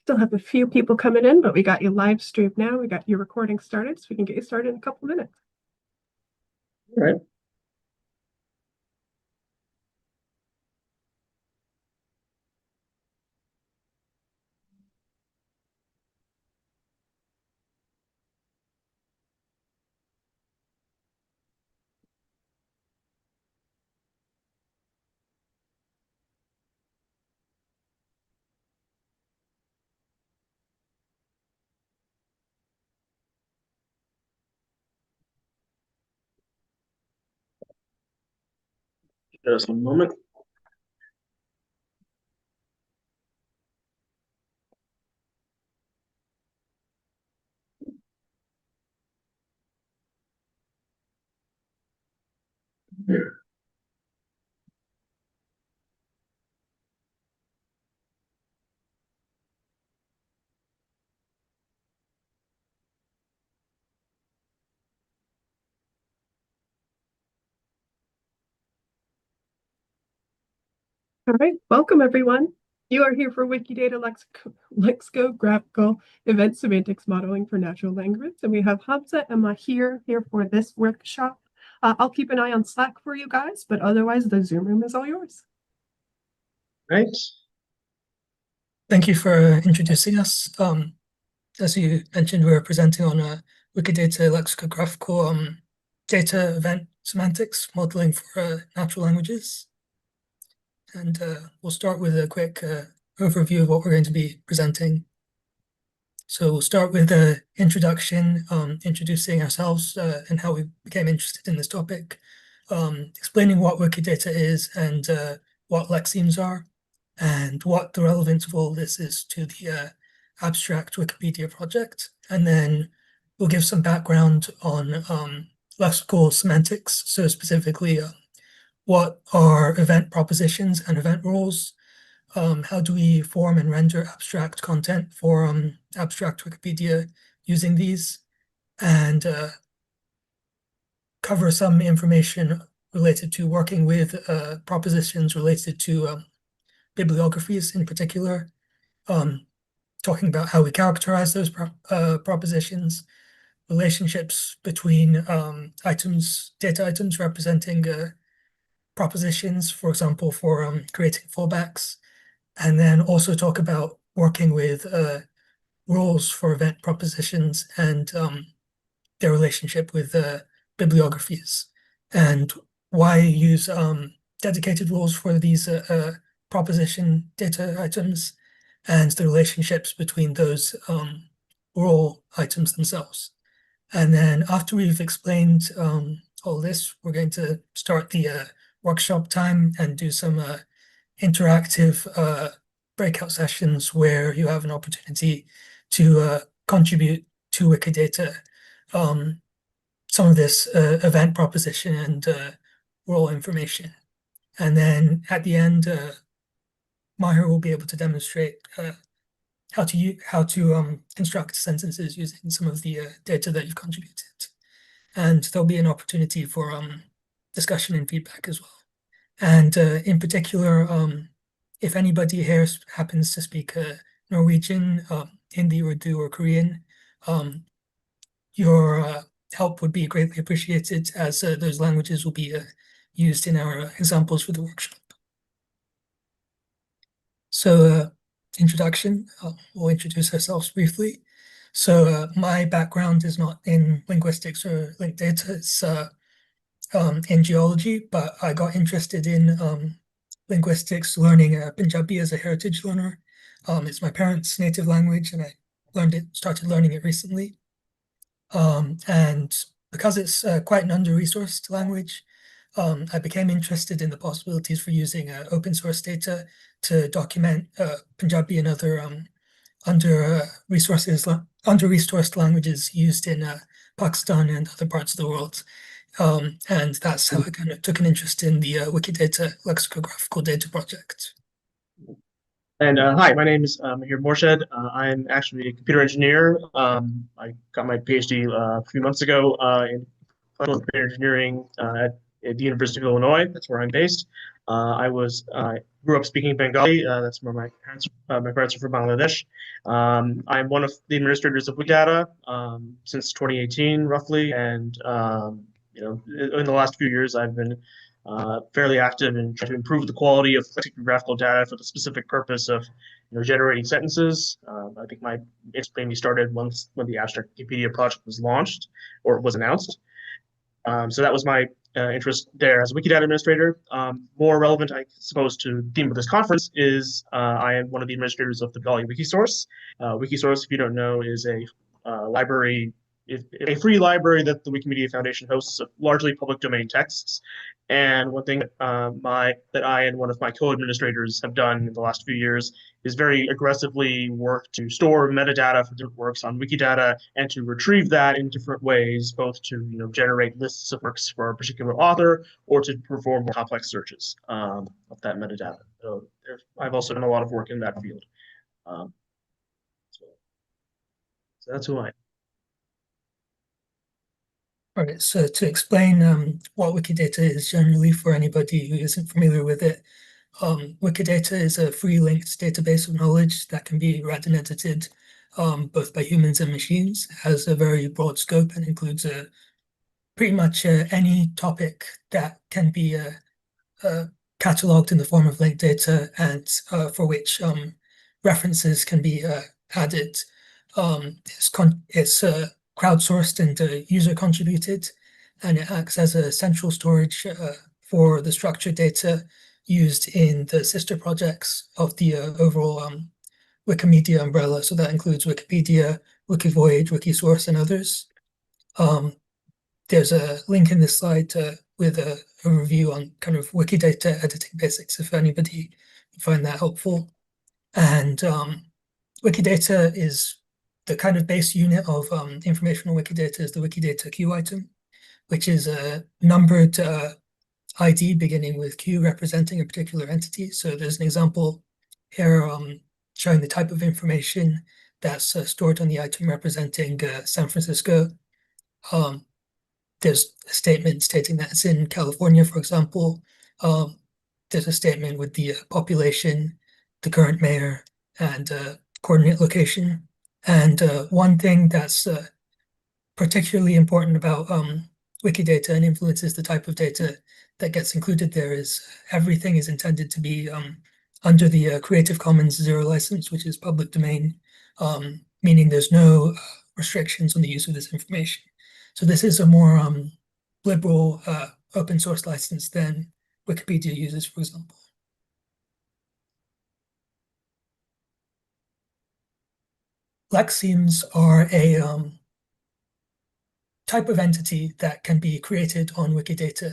Still have a few people coming in, but we got you live streamed now. We got your recording started, so we can get you started in a couple minutes. All right. Just a moment. Here. All right, welcome everyone. You are here for Wikidata Lexicographical Event Semantics Modeling for Natural Language, and we have Hamza and Mahir here for this workshop. I'll keep an eye on Slack for you guys, but otherwise the Zoom room is all yours. Right. Thank you for introducing us. As you mentioned, we're presenting on a Wikidata lexicographical data event semantics modeling for natural languages. And we'll start with a quick overview of what we're going to be presenting. So we'll start with an introduction, introducing ourselves and how we became interested in this topic, explaining what Wikidata is and what lexemes are, and what the relevance of all this is to the Abstract Wikipedia project. And then we'll give some background on lexical semantics, so specifically what are event propositions and event rules, how do we form and render abstract content for Abstract Wikipedia using these, and cover some information related to working with propositions related to bibliographies in particular, talking about how we characterize those propositions, relationships between data items representing propositions, for example, for creating fallbacks, and then also talk about working with rules for event propositions and their relationship with bibliographies, and why use dedicated rules for these proposition data items and the relationships between those rule items themselves. And then after we've explained all this, we're going to start the workshop time and do some interactive breakout sessions where you have an opportunity to contribute to Wikidata some of this event proposition and role information. And then at the end, Mahir will be able to demonstrate how to construct sentences using some of the data that you've contributed. And there'll be an opportunity for discussion and feedback as well. And in particular, if anybody here happens to speak Norwegian, Hindi, Urdu, or Korean, your help would be greatly appreciated, as those languages will be used in our examples for the workshop. So introduction, we'll introduce ourselves briefly. So my background is not in linguistics or linked data, it's in geology, but I got interested in linguistics learning Punjabi as a heritage learner. It's my parents' native language, and I started learning it recently. And because it's quite an under-resourced language, I became interested in the possibilities for using open source data to document Punjabi and other under-resourced languages used in Pakistan and other parts of the world. And that's how I kind of took an interest in the Wikidata Lexicographical Data Project. And hi, my name is Mahir Morshed. I'm actually a computer engineer. I got my PhD a few months ago in computer engineering at at the University of Illinois. That's where I'm based. I grew up speaking Bengali. That's where my parents are from Bangladesh. I'm one of the administrators of Wikidata since 2018, roughly, and in the last few years, I've been fairly active in trying to improve the quality of lexicographical data for the specific purpose of generating sentences. I think my interest mainly started when the Abstract Wikipedia project was launched or was announced. So that was my interest there as a Wikidata administrator. More relevant, I suppose, to the theme of this conference is I am one of the administrators of the Bengali Wikisource. Wikisource, if you don't know, is a library, a free library that the Wikimedia Foundation hosts of largely public domain texts. And one thing that I and one of my co-administrators have done in the last few years is very aggressively work to store metadata for different works on Wikidata and to retrieve that in different ways, both to generate lists of works for a particular author or to perform more complex searches of that metadata. So I've also done a lot of work in that field. So that's who I am. All right, so to explain what Wikidata is generally for anybody who isn't familiar with it, Wikidata is a free linked database of knowledge that can be read and edited both by humans and machines. It has a very broad scope and includes pretty much any topic that can be cataloged in the form of linked data and for which references can be added. It's crowdsourced and user contributed, and it acts as a central storage for the structured data used in the sister projects of the overall Wikimedia umbrella. So that includes Wikipedia, Wikivoyage, Wikisource, and others. There's a link in this slide with a review on kind of Wikidata editing basics, if anybody would find that helpful. And Wikidata is the kind of base unit of informational Wikidata is the Wikidata Q item, which is a numbered ID beginning with Q representing a particular entity. So there's an example here showing the type of information that's stored on the item representing San Francisco. There's a statement stating that it's in California, for example. There's a statement with the population, the current mayor, and coordinate location. And one thing that's particularly important about Wikidata and influences the type of data that gets included there is everything is intended to be under the Creative Commons Zero license, which is public domain, meaning there's no restrictions on the use of this information. So this is a more liberal open source license than Wikipedia uses, for example. Lexemes are a type of entity that can be created on Wikidata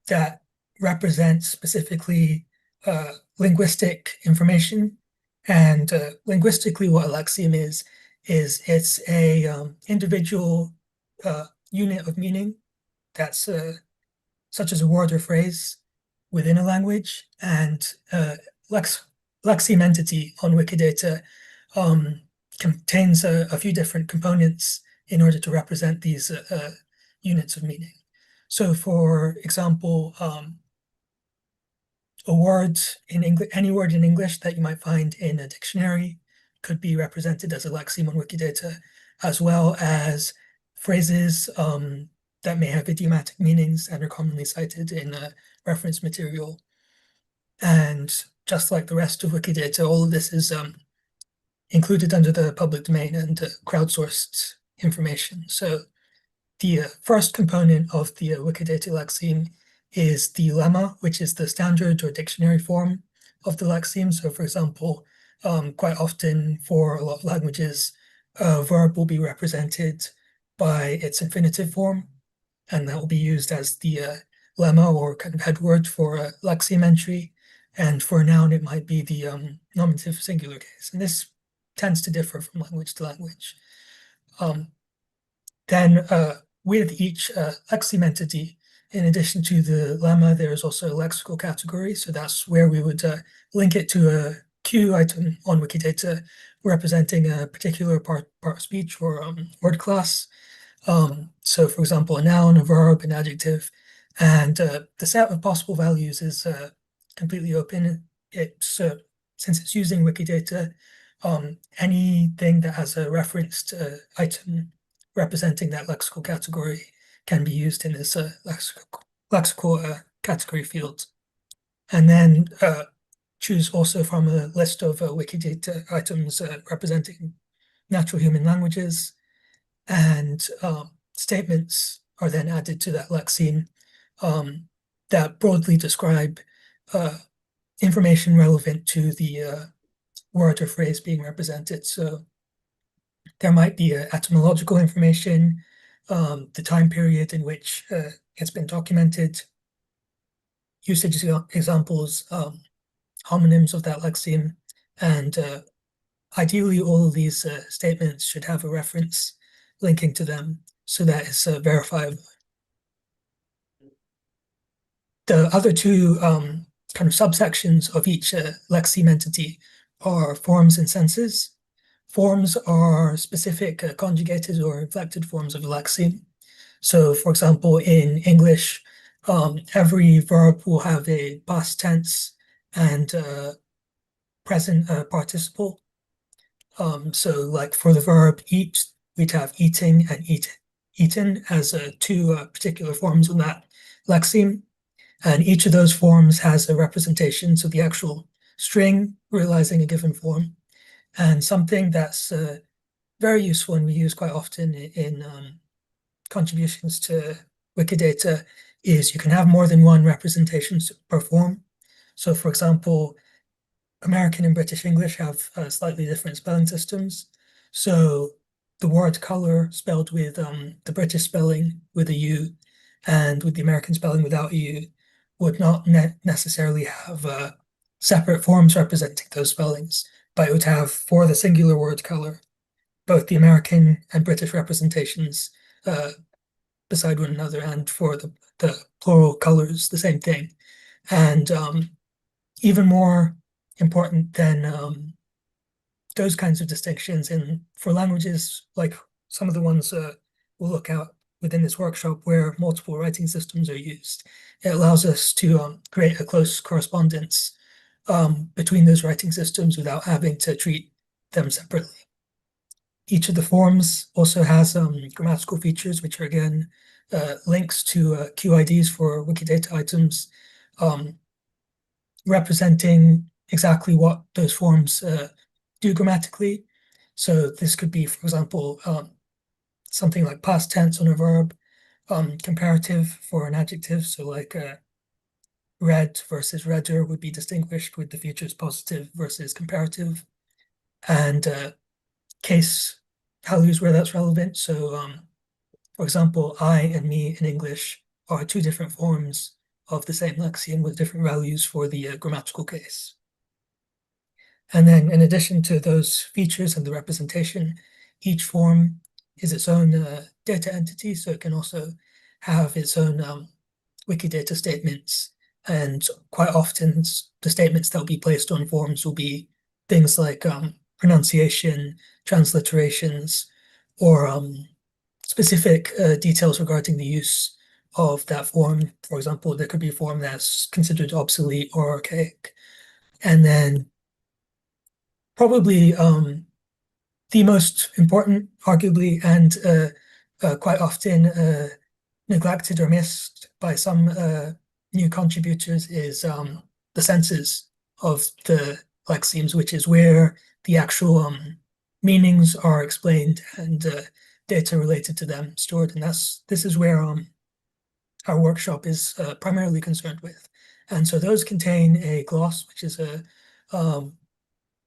that represents specifically linguistic information. And linguistically, what a lexeme is it's a individual unit of meaning that's such as a word or phrase within a language. And lexeme entity on Wikidata contains a few different components in order to represent these units of meaning. So, for example, a word in English, any word in English that you might find in a dictionary could be represented as a lexeme on Wikidata, as well as phrases that may have idiomatic meanings and are commonly cited in reference material. And just like the rest of Wikidata, all of this is included under the public domain and crowdsourced information. So the first component of the Wikidata lexeme is the lemma, which is the standard or dictionary form of the lexeme. So for example, quite often for a lot of languages, a verb will be represented by its infinitive form, and that will be used as the lemma or kind of head word for a lexeme entry. And for a noun, it might be the nominative singular case. And this tends to differ from language to language. Then with each lexeme entity, in addition to the lemma, there is also a lexical category. So that's where we would link it to a Q item on Wikidata representing a particular part of speech or word class. So for example, a noun, a verb, an adjective. And the set of possible values is completely open. Since it's using Wikidata, anything that has a referenced item representing that lexical category can be used in this lexical category field. And then choose also from a list of Wikidata items representing natural human languages, and statements are then added to that lexeme that broadly describe information relevant to the word or phrase being represented. So there might be etymological information, the time period in which it's been documented, usage examples, homonyms of that lexeme, and ideally all of these statements should have a reference linking to them so that it's verifiable. The other two kind of subsections of each lexeme entity are forms and senses. Forms are specific conjugated or inflected forms of a lexeme. So, for example, in English, every verb will have a past tense and present participle. So, like for the verb eat, we'd have eating and eaten as two particular forms of that lexeme. And each of those forms has a representation, so the actual string realizing a given form. And something that's very useful and we use quite often in contributions to Wikidata is you can have more than one representation per form. So, for example, American and British English have slightly different spelling systems. So the word color spelled with the British spelling with a U and with the American spelling without a U would not necessarily have separate forms representing those spellings, but it would have, for the singular word color, both the American and British representations beside one another, and for the plural colors, the same thing. And even more important than those kinds of distinctions, and for languages like some of the ones we'll look at within this workshop where multiple writing systems are used, it allows us to create a close correspondence between those writing systems without having to treat them separately. Each of the forms also has grammatical features, which are again links to QIDs for Wikidata items, representing exactly what those forms do grammatically. So this could be, for example, something like past tense on a verb, comparative for an adjective. So like read versus redder would be distinguished with the features positive versus comparative, and case values where that's relevant. So for example, I and me in English are two different forms of the same lexeme with different values for the grammatical case. And then in addition to those features and the representation, each form is its own data entity, so it can also have its own Wikidata statements. And quite often the statements that will be placed on forms will be things like pronunciation, transliterations, or specific details regarding the use of that form. For example, there could be a form that's considered obsolete or archaic. And then probably the most important, arguably, and quite often neglected or missed by some new contributors is the senses of the lexemes, which is where the actual meanings are explained and data related to them stored. And this is where our workshop is primarily concerned with. And so those contain a gloss, which is a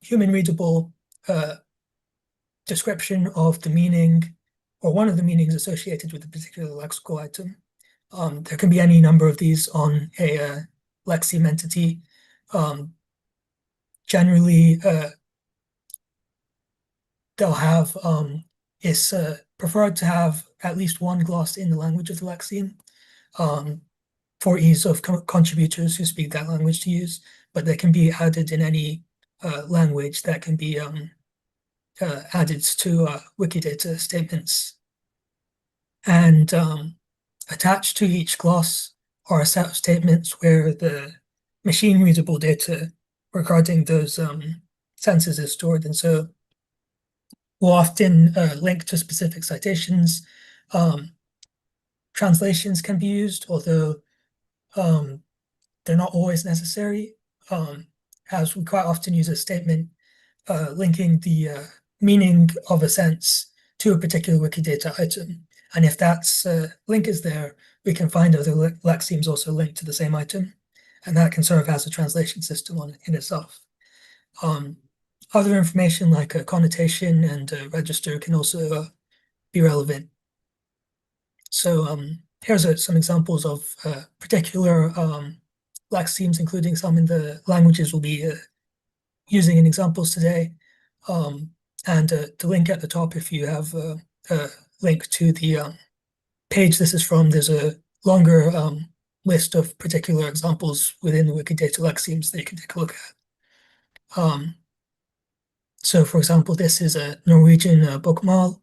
human readable description of the meaning or one of the meanings associated with a particular lexical item. There can be any number of these on a lexeme entity. Generally, they'll have, it's preferred to have at least one gloss in the language of the lexeme for ease of contributors who speak that language to use, but they can be added in any language that can be added to Wikidata statements. And attached to each gloss are a set of statements where the machine readable data regarding those senses is stored. And so we'll often link to specific citations. Translations can be used, although they're not always necessary, as we quite often use a statement linking the meaning of a sense to a particular Wikidata item. And if that link is there, we can find other lexemes also linked to the same item, and that can serve as a translation system in itself. Other information like a connotation and a register can also be relevant. So here's some examples of particular lexemes, including some in the languages we'll be using in examples today. And the link at the top, if you have a link to the page this is from, there's a longer list of particular examples within the Wikidata lexemes that you can take a look at. So for example, this is a Norwegian bokmål.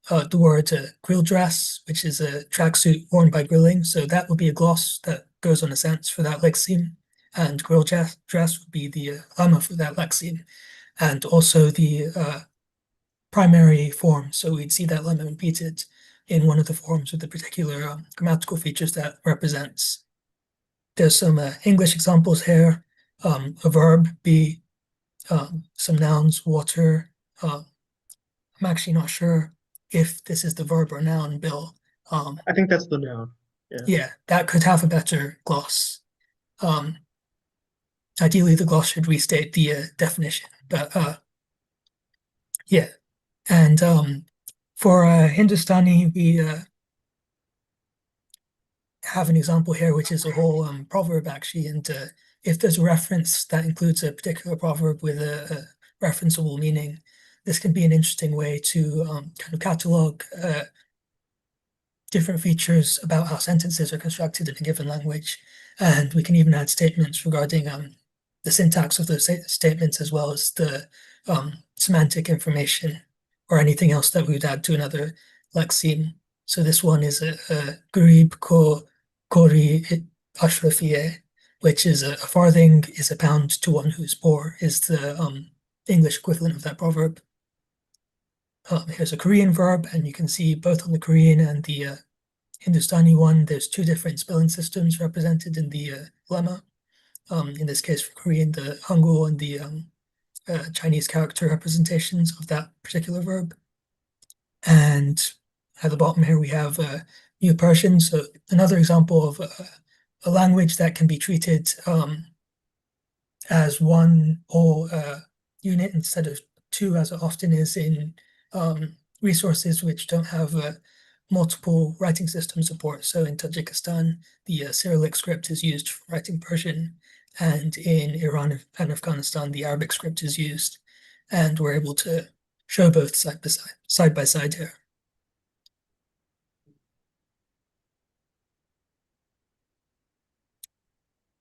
The word grill dress, which is a tracksuit worn by grilling. So that would be a gloss that goes on a sense for that lexeme. And grill dress would be the lemma for that lexeme. And also the primary form. So we'd see that lemma repeated in one of the forms with the particular grammatical features that represents. There's some English examples here. A verb, be, some nouns, water. I'm actually not sure if this is the verb or noun, Bill. I think that's the noun. Yeah, that could have a better gloss. Ideally, the gloss should restate the definition, but yeah. And for Hindustani, we have an example here, which is a whole proverb actually. And if there's a reference that includes a particular proverb with a referenceable meaning, this can be an interesting way to kind of catalog different features about how sentences are constructed in a given language. And we can even add statements regarding the syntax of those statements, as well as the semantic information or anything else that we would add to another lexeme. So this one is a Garib ko kori ashrafiye, which is a farthing is a pound to one who's poor, is the English equivalent of that proverb. Here's a Korean verb, and you can see both on the Korean and the Hindustani one, there's two different spelling systems represented in the lemma. In this case, for Korean, the Hangul and the Chinese character representations of that particular verb. And at the bottom here, we have New Persian. So another example of a language that can be treated as one whole unit instead of two, as it often is in resources which don't have multiple writing system support. So in Tajikistan, the Cyrillic script is used for writing Persian, and in Iran and Afghanistan, the Arabic script is used. And we're able to show both side by side here.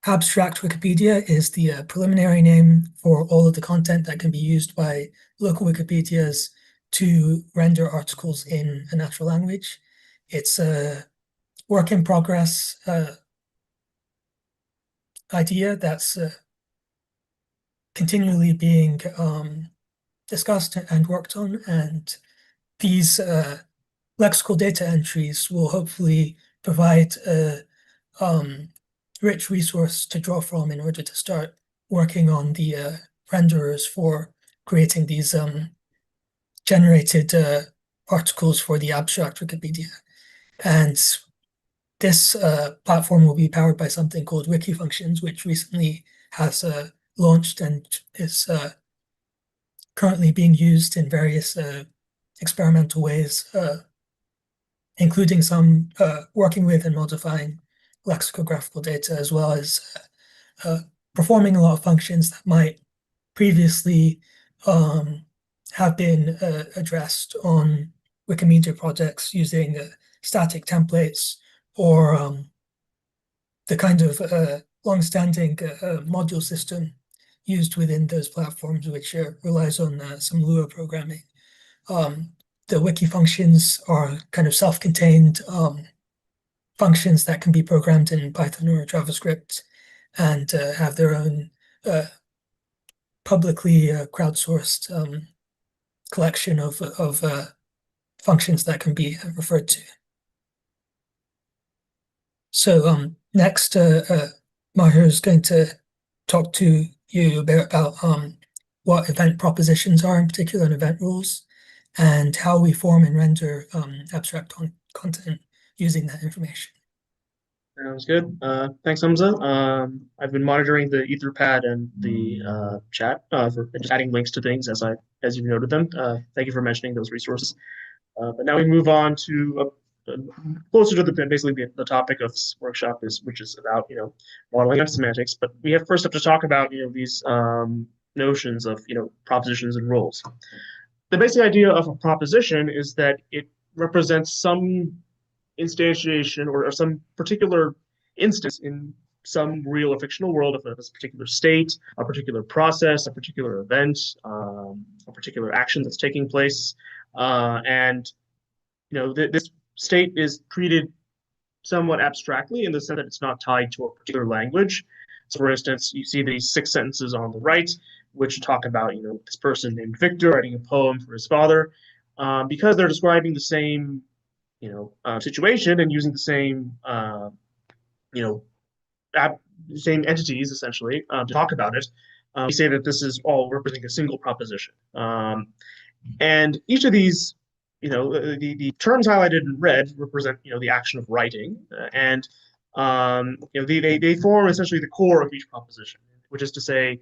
Abstract Wikipedia is the preliminary name for all of the content that can be used by local Wikipedias to render articles in a natural language. It's a work in progress idea that's continually being discussed and worked on, and these lexical data entries will hopefully provide a rich resource to draw from in order to start working on the renderers for creating these generated articles for the Abstract Wikipedia. And this platform will be powered by something called Wikifunctions, which recently has launched and is currently being used in various experimental ways, including some working with and modifying lexicographical data, as well as performing a lot of functions that might previously have been addressed on Wikimedia projects using static templates or the kind of long-standing module system used within those platforms, which relies on some Lua programming. The wiki functions are kind of self-contained functions that can be programmed in Python or JavaScript and have their own publicly crowdsourced collection of functions that can be referred to. So next, Maher is going to talk to you a bit about what event propositions are in particular and event rules, and how we form and render abstract content using that information. Sounds good. Thanks, Hamza. I've been monitoring the Etherpad and the chat for just adding links to things as you've noted them. Thank you for mentioning those resources. But now we move on to closer to basically the topic of this workshop which is about modeling of semantics. But we first have to talk about these notions of propositions and rules. The basic idea of a proposition is that it represents some instantiation or some particular instance in some real or fictional world of a particular state, a particular process, a particular event, a particular action that's taking place, and this state is treated somewhat abstractly in the sense that it's not tied to a particular language. So, for instance, you see these 6 sentences on the right, which talk about this person named Victor writing a poem for his father, because they're describing the same situation and using the same same entities essentially to talk about it. We say that this is all representing a single proposition, and each of these, the terms highlighted in red represent the action of writing, and they form essentially the core of each proposition, which is to say,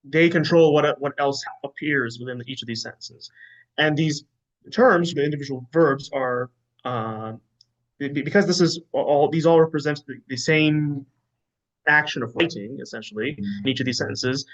they control what else appears within each of these sentences. And these terms, the individual verbs, are because this is these all represent the same action of writing essentially in each of these sentences.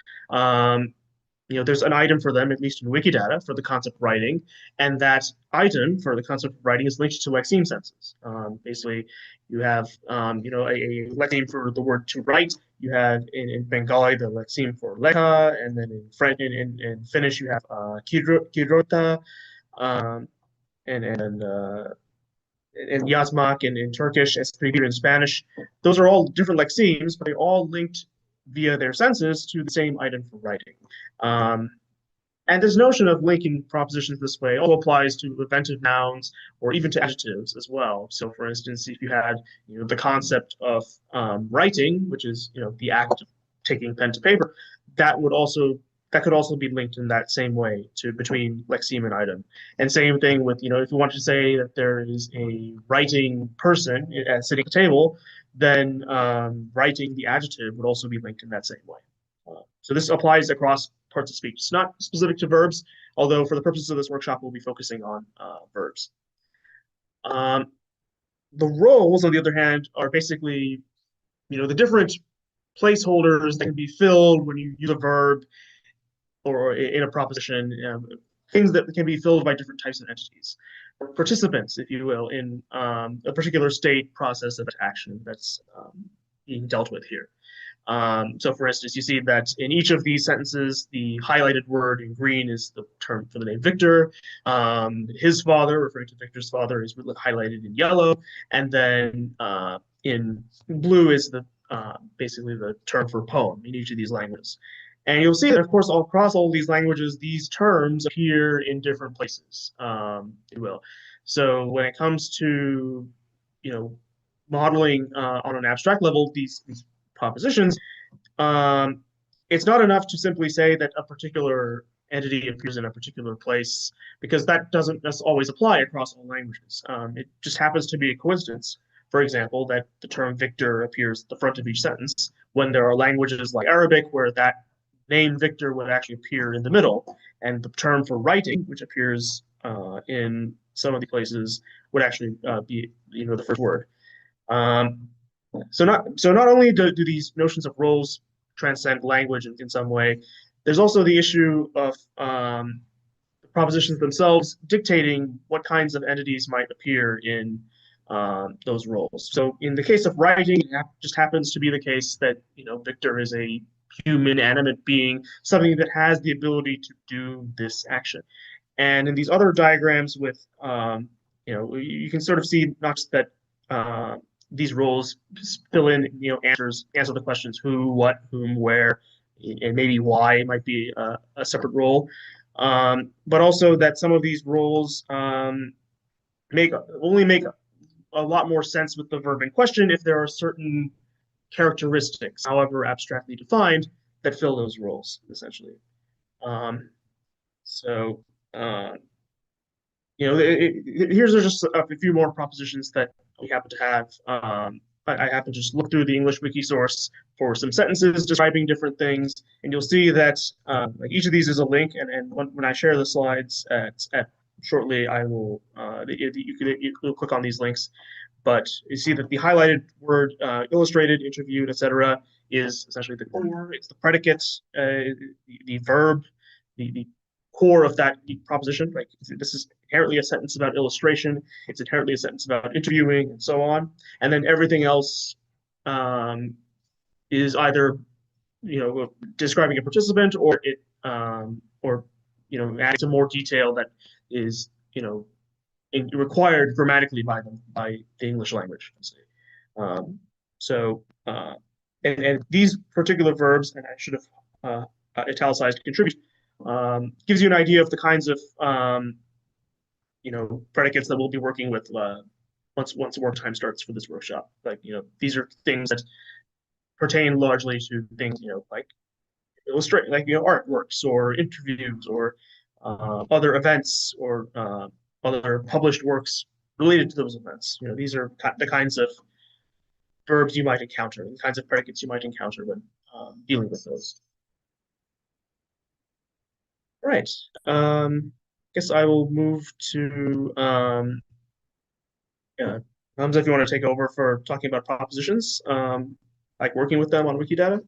There's an item for them, at least in Wikidata, for the concept of writing, and that item for the concept of writing is linked to lexeme senses. Basically, you have a lexeme for the word to write. You have in Bengali the lexeme for lekha, and then in French, in Finnish, you have kirota, and yazmak, and in Turkish, esprigir in Spanish. Those are all different lexemes, but they all linked via their senses to the same item for writing. And this notion of linking propositions this way also applies to eventive nouns or even to adjectives as well. So, for instance, if you had the concept of writing, which is the act of taking pen to paper, that could also be linked in that same way between lexeme and item. And same thing with if you want to say that there is a writing person sitting at a table, then writing, the adjective, would also be linked in that same way. So this applies across parts of speech. It's not specific to verbs, although for the purposes of this workshop, we'll be focusing on verbs. The roles, on the other hand, are basically the different placeholders that can be filled when you use a verb or in a proposition, things that can be filled by different types of entities, or participants, if you will, in a particular state, process, of action that's being dealt with here. So, for instance, you see that in each of these sentences, the highlighted word in green is the term for the name Victor. His father, referring to Victor's father, is highlighted in yellow, and then in blue is basically the term for poem in each of these languages. And you'll see that, of course, across all these languages, these terms appear in different places, if you will. So when it comes to, modeling on an abstract level, these propositions, it's not enough to simply say that a particular entity appears in a particular place, because that doesn't always apply across all languages. It just happens to be a coincidence, for example, that the term Victor appears at the front of each sentence, when there are languages like Arabic where that name Victor would actually appear in the middle, and the term for writing, which appears in some of the places, would actually be the first word. So not only do these notions of roles transcend language in some way, there's also the issue of the propositions themselves dictating what kinds of entities might appear in those roles. So in the case of writing, it just happens to be the case that Victor is a human animate being, something that has the ability to do this action. And in these other diagrams with you can sort of see not just that these roles fill in, answer the questions who, what, whom, where, and maybe why might be a separate role, but also that some of these roles only make a lot more sense with the verb in question if there are certain characteristics, however abstractly defined, that fill those roles, essentially. Um, so, here's just a few more propositions that we happen to have. I happen to just look through the English wiki source for some sentences describing different things, and you'll see that like each of these is a link. And when I share the slides at shortly, I will you'll click on these links. But you see that the highlighted word, illustrated, interviewed, etc., is essentially the core. It's the predicate, the verb, the core of that proposition. Like this is inherently a sentence about illustration. It's inherently a sentence about interviewing, and so on. And then everything else is either describing a participant, or adding some more detail that is required grammatically by the English language. And these particular verbs, and I should have italicized contribute, gives you an idea of the kinds of predicates that we'll be working with once work time starts for this workshop. Like these are things that pertain largely to things like illustrate, like artworks or interviews or other events or other published works related to those events. These are the kinds of verbs you might encounter, the kinds of predicates you might encounter when dealing with those. All right. Guess I will move to Hamza, if you want to take over for talking about propositions, like working with them on Wikidata.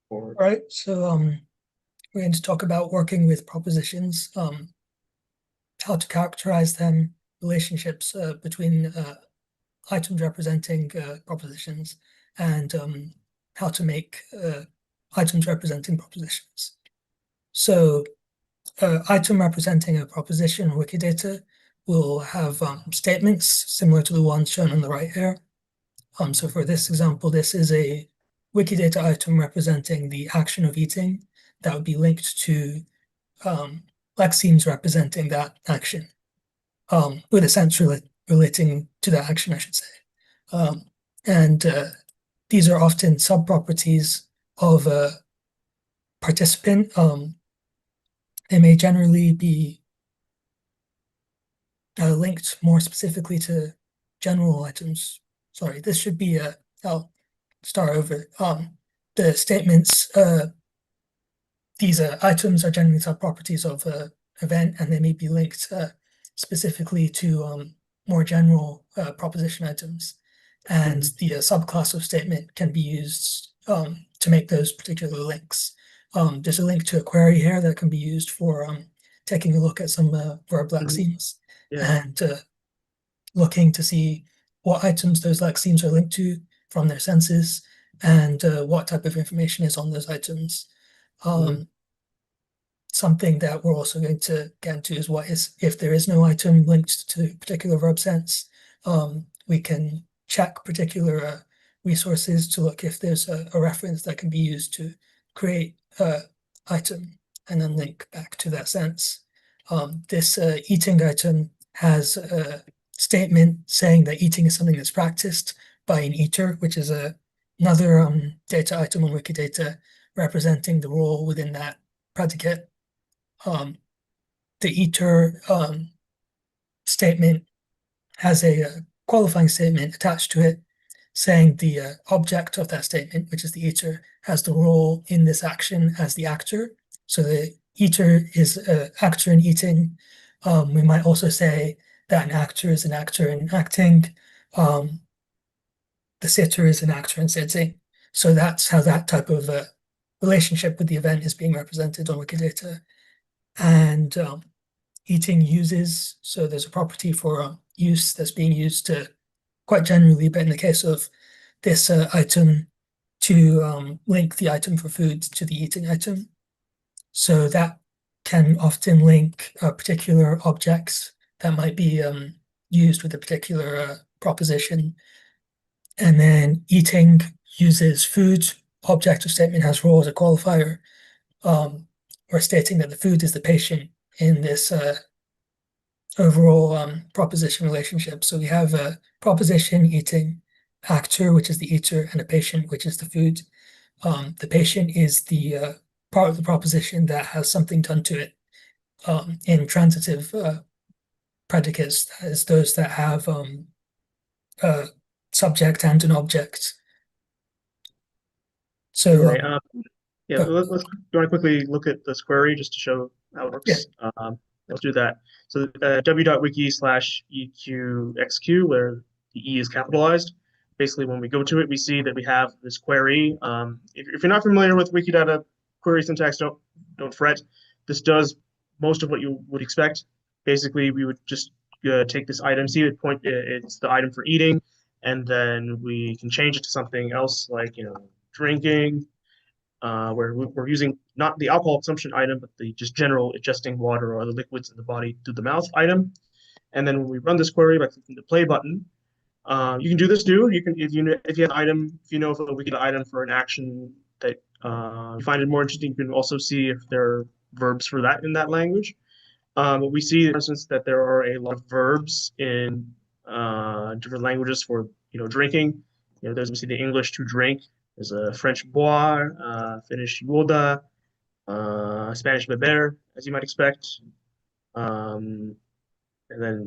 All right. So we're going to talk about working with propositions, how to characterize them, relationships between items representing propositions, and how to make items representing propositions. So item representing a proposition in Wikidata will have statements similar to the ones shown on the right here. So for this example, this is a Wikidata item representing the action of eating that would be linked to lexemes representing that action, with a sense relating to that action, I should say. And these are often subproperties of a participant. They may generally be linked more specifically to general items. Sorry, this should be I'll start over. The statements, these items are generally subproperties of an event, and they may be linked specifically to more general proposition items. And the subclass of statement can be used to make those particular links. There's a link to a query here that can be used for taking a look at some verb lexemes and looking to see what items those lexemes are linked to from their senses and what type of information is on those items. Something that we're also going to get into is what is, if there is no item linked to a particular verb sense, we can check particular resources to look if there's a reference that can be used to create an item and then link back to that sense. This eating item has a statement saying that eating is something that's practiced by an eater, which is another data item on Wikidata representing the role within that predicate. The eater statement has a qualifying statement attached to it saying the object of that statement, which is the eater, has the role in this action as the actor. So the eater is an actor in eating. We might also say that an actor is an actor in acting. The sitter is an actor in sitting. So that's how that type of relationship with the event is being represented on Wikidata. And eating uses, so there's a property for use that's being used to quite generally, but in the case of this item, to link the item for food to the eating item. So that can often link particular objects that might be used with a particular proposition. And then eating uses food. Objective statement has role as a qualifier. We're stating that the food is the patient in this overall proposition relationship. So we have a proposition, eating, actor, which is the eater, and a patient, which is the food. The patient is the part of the proposition that has something done to it. In transitive predicates, that is those that have a subject and an object. So Right. Yeah, let's do you want to quickly look at this query just to show how it works? Let's do that. So w.wiki/eqxq, where the E is capitalized. Basically, when we go to it, we see that we have this query. If you're not familiar with Wikidata query syntax, don't fret. This does most of what you would expect. Basically, we would just take this item, see it point, it's the item for eating, and then we can change it to something else like drinking. Where we're using not the alcohol consumption item, but the just general ingesting water or other liquids in the body through the mouth item. And then when we run this query by clicking the play button, you can do this too. You can if you have an item, if you know if we get an item for an action that you find it more interesting, you can also see if there are verbs for that in that language. But we see, for instance, that there are a lot of verbs in different languages for drinking. There's obviously the English to drink. There's a French boire, Finnish juoda, Spanish beber, as you might expect, and then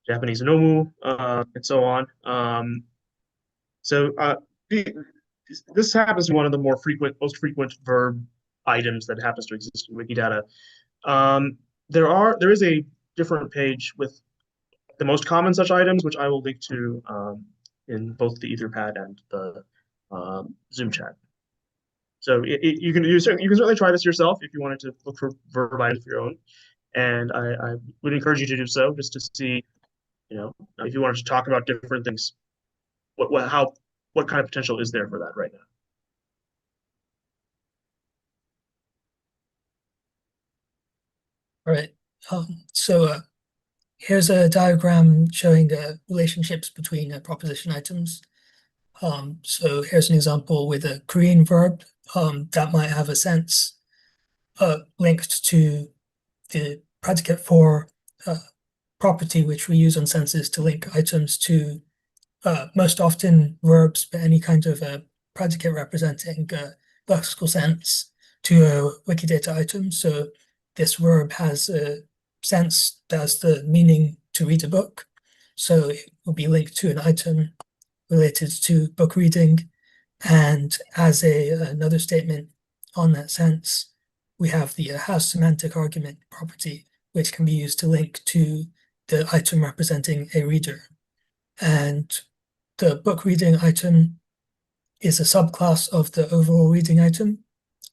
Japanese nomu, and so on. This happens to be one of the most frequent verb items that happens to exist in Wikidata. There is a different page with the most common such items, which I will link to in both the Etherpad and the Zoom chat. So you can certainly try this yourself if you wanted to look for verb items of your own, and I would encourage you to do so just to see, if you wanted to talk about different things, what kind of potential is there for that right now? All right. So here's a diagram showing relationships between proposition items. So here's an example with a Korean verb that might have a sense linked to the predicate for property, which we use on senses to link items to most often verbs, but any kind of predicate representing lexical sense to a Wikidata item. So this verb has a sense that's the meaning to read a book. So it will be linked to an item related to book reading. And as another statement on that sense, we have the has semantic argument property, which can be used to link to the item representing a reader. And the book reading item is a subclass of the overall reading item,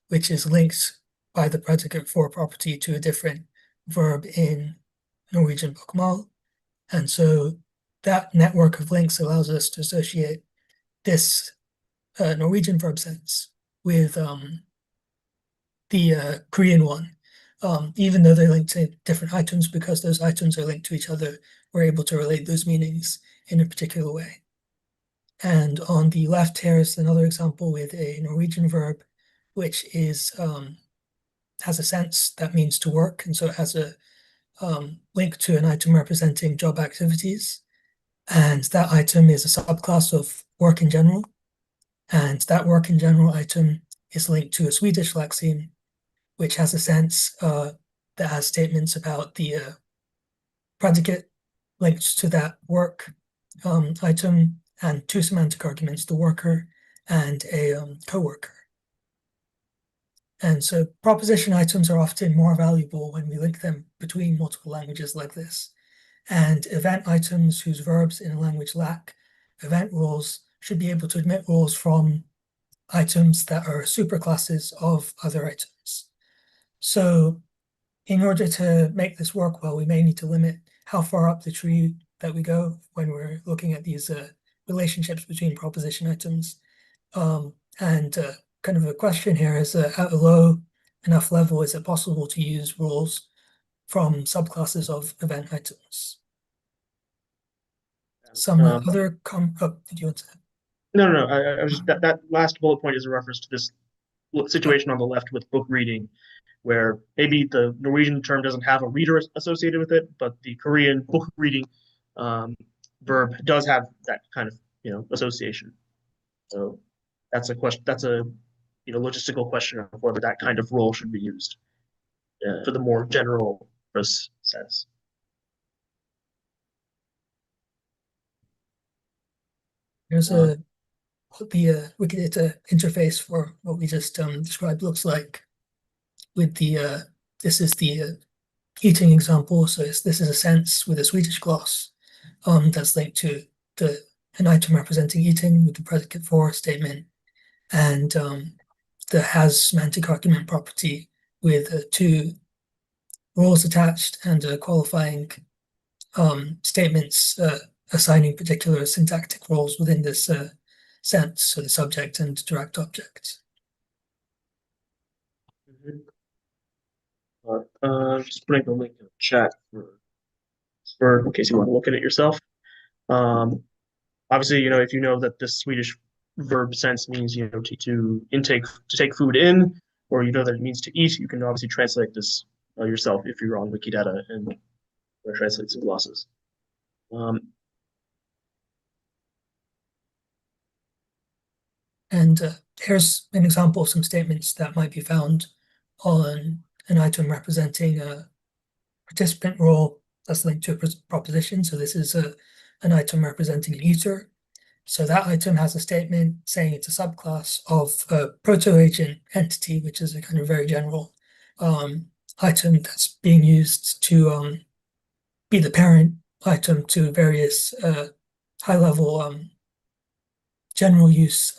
which is linked by the predicate for property to a different verb in Norwegian bokmål. And so that network of links allows us to associate this Norwegian verb sense with the Korean one. Even though they're linked to different items, because those items are linked to each other, we're able to relate those meanings in a particular way. And on the left here is another example with a Norwegian verb, which is has a sense that means to work, and so it has a link to an item representing job activities. And that item is a subclass of work in general. And that work in general item is linked to a Swedish lexeme, which has a sense that has statements about the predicate linked to that work item, and two semantic arguments, the worker and a co-worker. And so proposition items are often more valuable when we link them between multiple languages like this. And event items whose verbs in a language lack event rules should be able to admit rules from items that are superclasses of other items. So in order to make this work well, we may need to limit how far up the tree that we go when we're looking at these relationships between proposition items. Kind of a question here is, at a low enough level, is it possible to use rules from subclasses of event items? Some Um, did you want to? no. I was just that last bullet point is a reference to this situation on the left with book reading, where maybe the Norwegian term doesn't have a reader associated with it, but the Korean book reading um, verb does have that kind of association. So that's a question. That's a logistical question of whether that kind of role should be used for the more general purpose sense. Here's what the Wikidata interface for what we just described looks like. With the this is the eating example. So this is a sentence with a Swedish gloss that's linked to an item representing eating with the predicate for statement, and the has semantic argument property with two roles attached and qualifying statements assigning particular syntactic roles within this sense, so the subject and direct object. Just putting the link in the chat for in case you want to look at it yourself. Obviously, if you know that this Swedish verb sense means to take food in, or that it means to eat, you can obviously translate this yourself if you're on Wikidata and translate some glosses. And here's an example of some statements that might be found on an item representing a participant role that's linked to a proposition. So this is an item representing an eater. So that item has a statement saying it's a subclass of a proto-agent entity, which is a kind of very general item that's being used to be the parent item to various high-level general use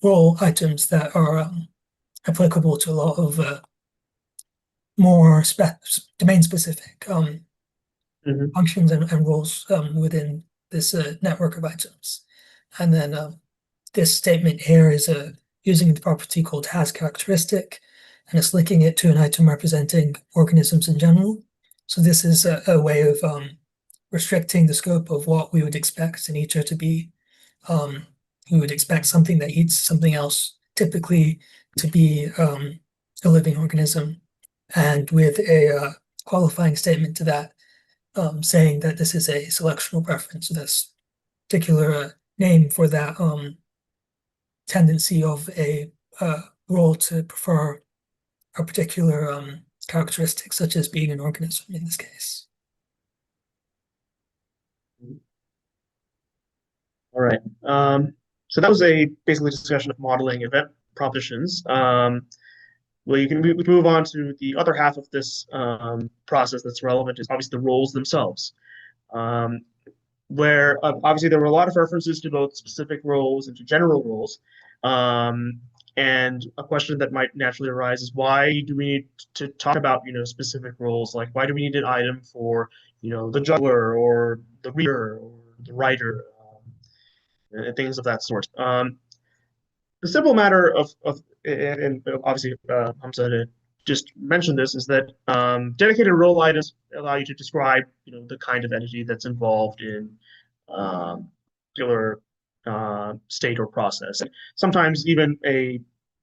role items that are applicable to a lot of more domain-specific functions and roles within this network of items. And then this statement here is using the property called has characteristic, and it's linking it to an item representing organisms in general. So this is a way of restricting the scope of what we would expect an eater to be. We would expect something that eats something else, typically to be a living organism, and with a qualifying statement to that, saying that this is a selectional preference. So that's particular name for that tendency of a role to prefer a particular characteristic, such as being an organism in this case. All right. So that was basically a discussion of modeling event propositions. Well, we can move on to the other half of this process that's relevant is obviously the roles themselves, where obviously there were a lot of references to both specific roles and to general roles. And a question that might naturally arise is why do we need to talk about specific roles? Like why do we need an item for the juggler or the reader or the writer and things of that sort? The simple matter of and obviously Hamza just mentioned this is that dedicated role items allow you to describe the kind of entity that's involved in particular state or process. Sometimes even a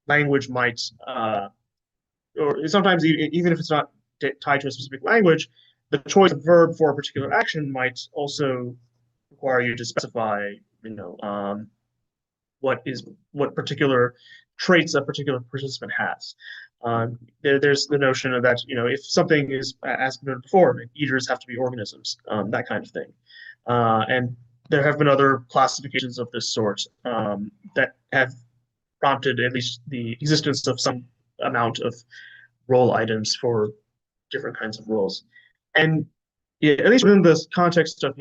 language might, or sometimes even if it's not tied to a specific language, the choice of verb for a particular action might also require you to specify, what particular traits a particular participant has. There's the notion of that, if something is, as noted before, eaters have to be organisms, that kind of thing. And there have been other classifications of this sort that have prompted at least the existence of some amount of role items for different kinds of roles. And at least within the context of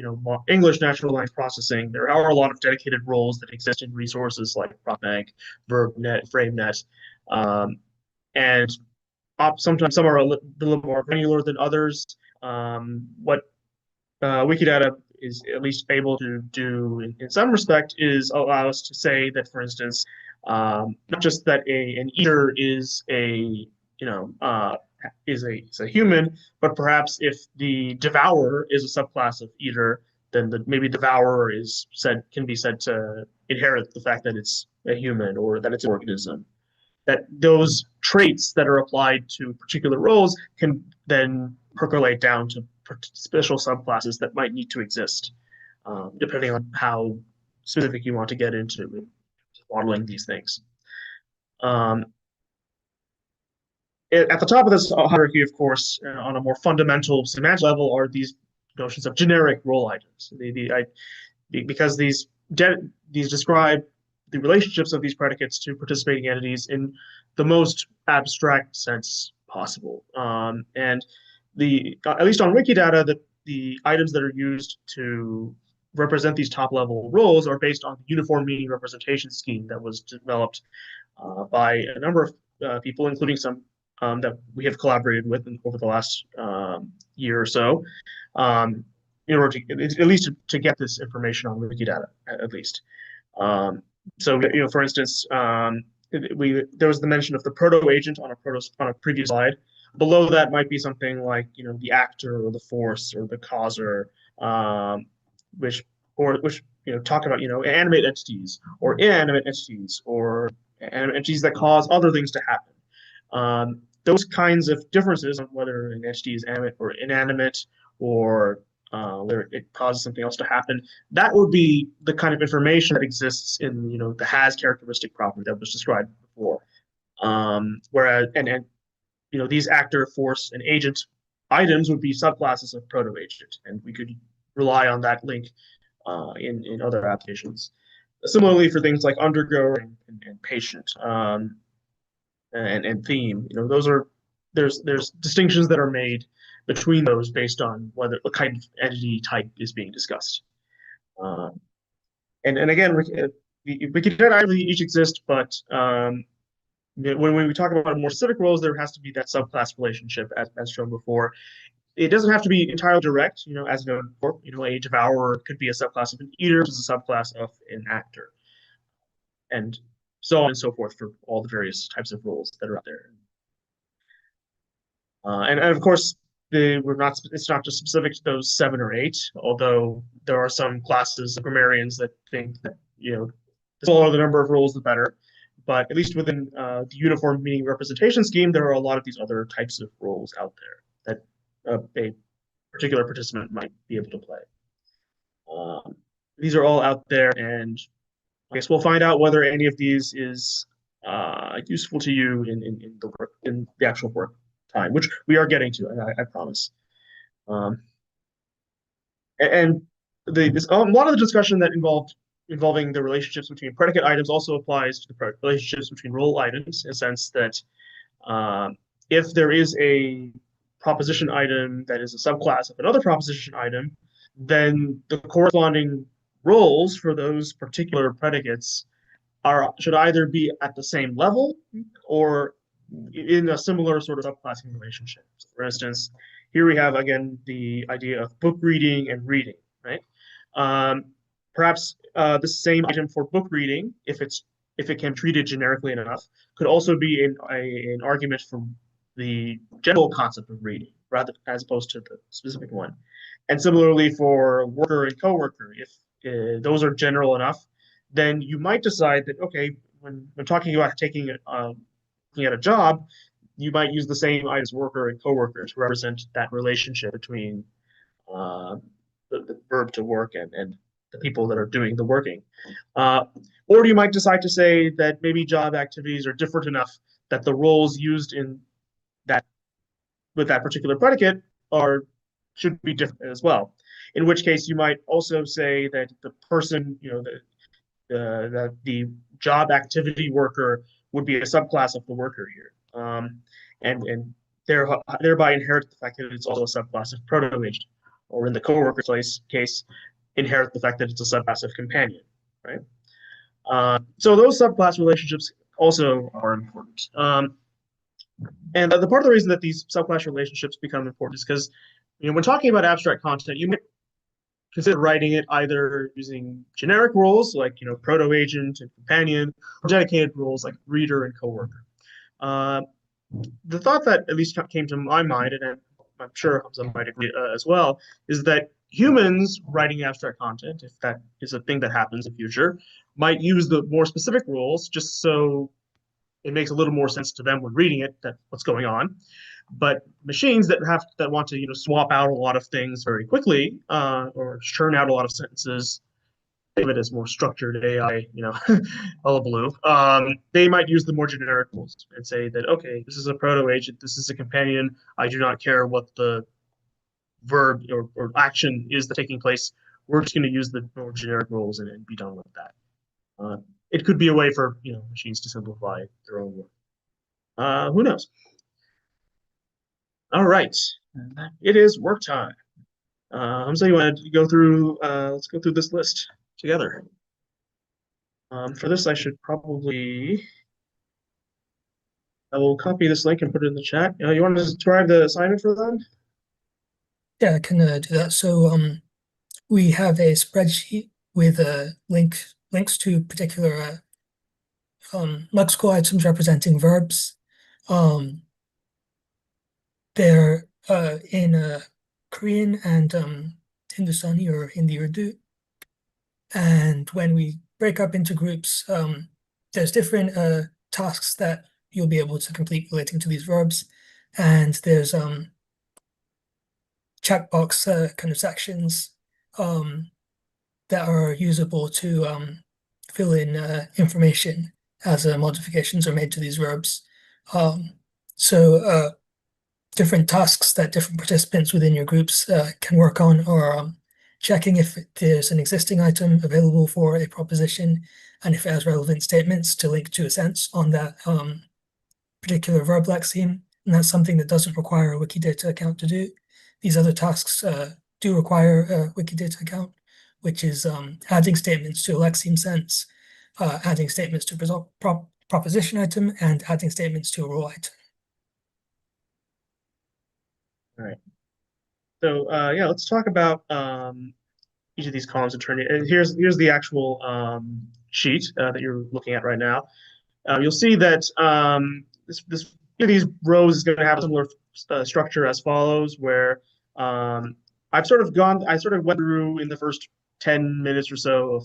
English natural language processing, there are a lot of dedicated roles that exist in resources like PropMag, VerbNet, FrameNet, and sometimes some are a little more granular than others. What Wikidata is at least able to do in some respect is allow us to say that, for instance, not just that an eater is is a human, but perhaps if the devourer is a subclass of eater, then maybe the devourer can be said to inherit the fact that it's a human or that it's an organism. That those traits that are applied to particular roles can then percolate down to special subclasses that might need to exist, depending on how specific you want to get into modeling these things. At the top of this hierarchy, of course, on a more fundamental semantic level, are these notions of generic role items. Because these describe the relationships of these predicates to participating entities in the most abstract sense possible. And at least on Wikidata, the items that are used to represent these top-level roles are based on the uniform meaning representation scheme that was developed by a number of people, including some that we have collaborated with over the last year or so, in order to at least to get this information on Wikidata, at least. So, for instance, there was the mention of the proto agent on a previous slide. Below that might be something like the actor or the force or the causer, which talk about animate entities or inanimate entities or entities that cause other things to happen. Those kinds of differences on whether an entity is animate or inanimate, or whether it causes something else to happen, that would be the kind of information that exists in the has characteristic property that was described before. Whereas these actor, force, and agent items would be subclasses of proto-agent, and we could rely on that link in other applications. Similarly, for things like undergo and patient and theme, there's distinctions that are made between those based on what kind of entity type is being discussed. And again, Wikidata each exist, but when we talk about more specific roles, there has to be that subclass relationship as shown before. It doesn't have to be entirely direct, as noted before. A devourer could be a subclass of an eater, which is a subclass of an actor, and so on and so forth for all the various types of roles that are out there. And of course, it's not just specific to those 7 or 8, although there are some classes of grammarians that think that the smaller the number of roles, the better. But at least within the uniform meaning representation scheme, there are a lot of these other types of roles out there that a particular participant might be able to play. These are all out there, and I guess we'll find out whether any of these is useful to you in the actual work time, which we are getting to, I promise. And a lot of the discussion that involving the relationships between predicate items also applies to the relationships between role items, in the sense that if there is a proposition item that is a subclass of another proposition item, then the corresponding roles for those particular predicates should either be at the same level or in a similar sort of subclassing relationship. So for instance, here we have again the idea of book reading and reading, right? Perhaps the same item for book reading, if it can be treated generically enough, could also be an argument for the general concept of reading, rather as opposed to the specific one. And similarly for worker and coworker, if those are general enough, then you might decide that, okay, when talking about looking at a job, you might use the same items, worker and coworker, to represent that relationship between the verb to work and the people that are doing the working. Or you might decide to say that maybe job activities are different enough that the roles used with that particular predicate should be different as well. In which case, you might also say that the person, that the job activity worker would be a subclass of the worker here, and thereby inherit the fact that it's also a subclass of proto-agent, or in the coworker case, inherit the fact that it's a subclass of companion, right? So those subclass relationships also are important. And the part of the reason that these subclass relationships become important is because, when talking about abstract content, you might consider writing it either using generic roles like proto-agent and companion, or dedicated roles like reader and coworker. The thought that at least came to my mind, and I'm sure Hamza might agree as well, is that humans writing abstract content, if that is a thing that happens in the future, might use the more specific rules just so it makes a little more sense to them when reading it that what's going on. But machines that want to swap out a lot of things very quickly or churn out a lot of sentences, think of it as more structured AI, hullabaloo. They might use the more generic rules and say that okay, this is a proto agent, this is a companion. I do not care what the verb or action is that's taking place. We're just going to use the more generic rules and be done with that. It could be a way for machines to simplify their own work. Who knows? All right, it is work time. Hamza, you want to go through? Let's go through this list together. For this, I should probably. I will copy this link and put it in the chat. You want to describe the assignment for that? Yeah, I can do that. So we have a spreadsheet with links to particular lexical items representing verbs. They're in Korean and Hindustani or Hindi Urdu. And when we break up into groups, there's different tasks that you'll be able to complete relating to these verbs. And there's checkbox kind of sections that are usable to fill in information as modifications are made to these verbs. So different tasks that different participants within your groups can work on are checking if there's an existing item available for a proposition and if it has relevant statements to link to a sense on that particular verb lexeme. And that's something that doesn't require a Wikidata account to do. These other tasks do require a Wikidata account, which is adding statements to a lexeme sense, adding statements to a proposition item, and adding statements to a rule item. All right. So yeah, let's talk about each of these columns and turn it. And here's the actual sheet that you're looking at right now. You'll see that these rows is going to have a similar structure as follows, where I sort of went through in the first 10 minutes or so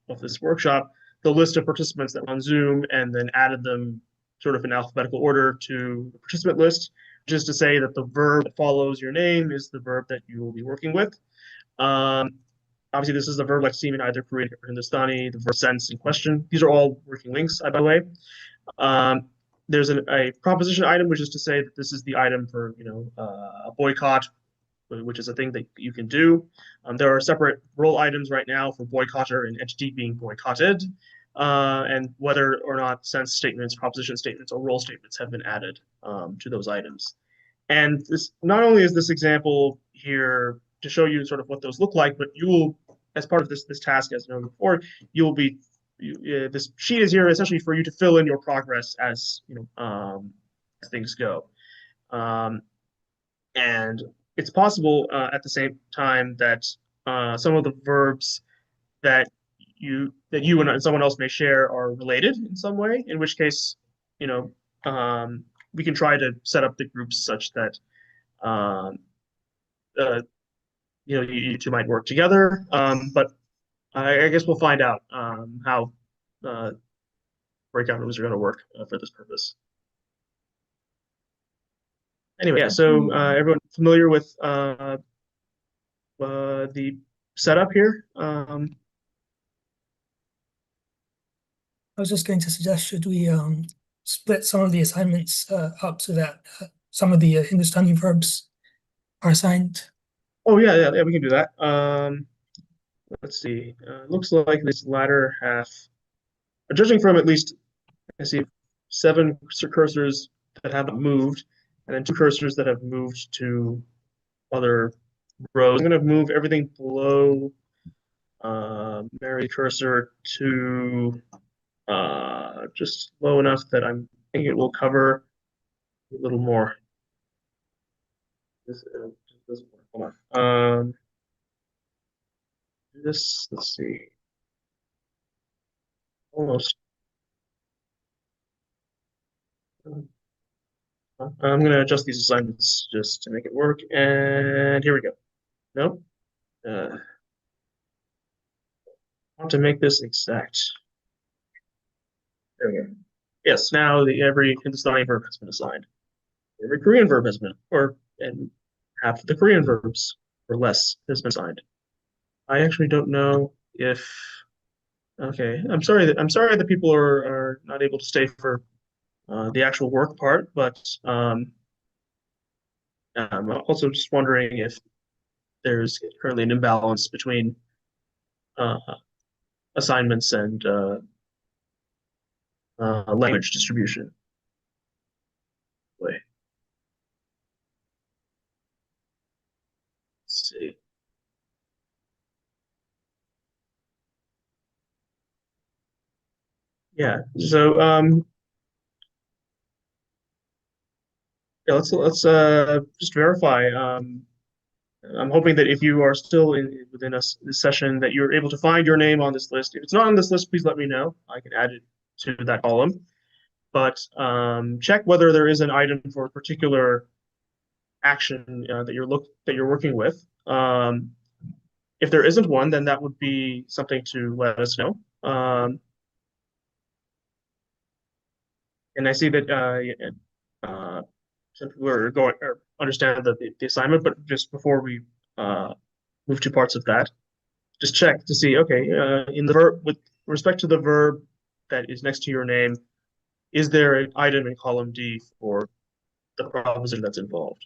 of this workshop the list of participants that were on Zoom and then added them sort of in alphabetical order to the participant list, just to say that the verb that follows your name is the verb that you will be working with. Obviously, this is the verb lexeme in either Korean or Hindustani, the verb sense in question. These are all working links, by the way. There's a proposition item, which is to say that this is the item for a boycott, which is a thing that you can do. There are separate role items right now for boycotter and entity being boycotted, and whether or not sense statements, proposition statements, or role statements have been added to those items. And this not only is this example here to show you sort of what those look like, but you will, as part of this task, as noted before, you will be this sheet is here essentially for you to fill in your progress as as things go. And it's possible at the same time that some of the verbs that you and someone else may share are related in some way, in which case, we can try to set up the groups such that you two might work together. But I guess we'll find out how breakout rooms are going to work for this purpose. Anyway, yeah, so everyone familiar with the setup here? I was just going to suggest, should we split some of the assignments up so that some of the Hindustani verbs are assigned? Oh, yeah, we can do that. Let's see. Looks like this latter half, judging from at least, I see 7 cursors that haven't moved, and then 2 cursors that have moved to other rows. I'm going to move everything below Mary cursor to just low enough that I'm thinking it will cover a little more. This doesn't work. Hold on. Let's see. Almost. I'm going to adjust these assignments just to make it work. And here we go. Nope. I want to make this exact. There we go. Yes, now every Hindustani verb has been assigned. Every Korean verb has been, and half of the Korean verbs or less has been assigned. I actually don't know if. Okay, I'm sorry that people are not able to stay for the actual work part, but I'm also just wondering if there's currently an imbalance between uh, assignments and language distribution. Wait, let's see. Yeah, so yeah, let's just verify. I'm hoping that if you are still within this session, that you're able to find your name on this list. If it's not on this list, please let me know. I can add it to that column. But check whether there is an item for a particular action that you're working with. If there isn't one, then that would be something to let us know. And I see that some people are going or understand the assignment, but just before we move to parts of that, just check to see, okay, in the verb, with respect to the verb that is next to your name, is there an item in column D for the proposition that's involved?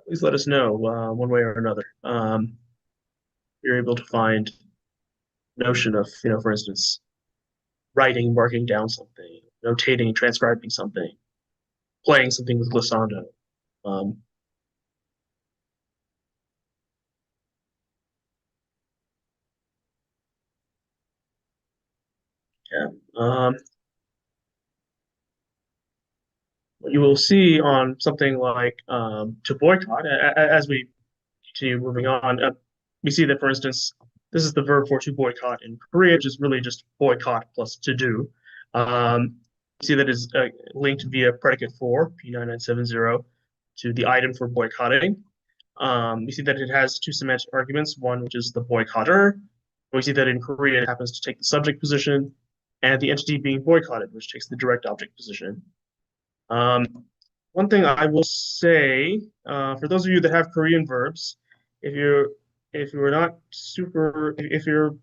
Please let us know one way or another. You're able to find notion of, for instance, writing, marking down something, notating, transcribing something, playing something with glissando. Um, yeah. What you will see on something like to boycott, as we continue moving on, we see that, for instance, this is the verb for to boycott in Korea, which is really just boycott plus to do. You see that is linked via predicate for P9970 to the item for boycotting. We see that it has two semantic arguments, one which is the boycotter. We see that in Korean it happens to take the subject position, and the entity being boycotted, which takes the direct object position. One thing I will say, for those of you that have Korean verbs, if you're not super, if you're,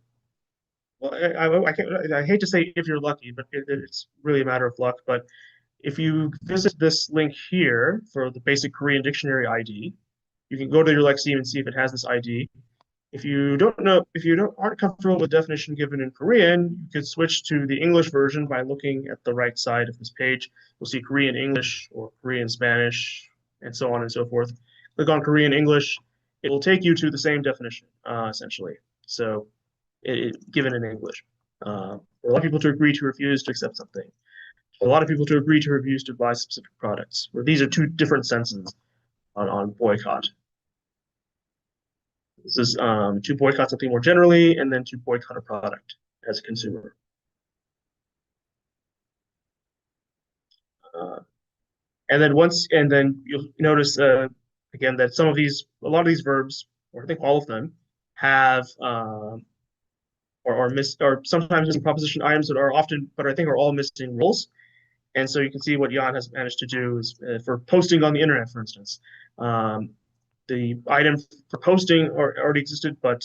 well, I hate to say if you're lucky, but it's really a matter of luck. But if you visit this link here for the basic Korean dictionary ID, you can go to your lexeme and see if it has this ID. If you don't know, if you don't aren't comfortable with the definition given in Korean, you could switch to the English version by looking at the right side of this page. You'll see Korean English or Korean Spanish, and so on and so forth. Click on Korean English. It will take you to the same definition, essentially. So, given in English. For a lot of people to agree to refuse to accept something. For a lot of people to agree to refuse to buy specific products. Where these are two different senses on boycott. This is to boycott something more generally, and then to boycott a product as a consumer. And then you'll notice again that a lot of these verbs, or I think all of them, have or sometimes missing proposition items that are often, but I think are all missing rules. And so you can see what Jan has managed to do is for posting on the internet, for instance. The item for posting already existed, but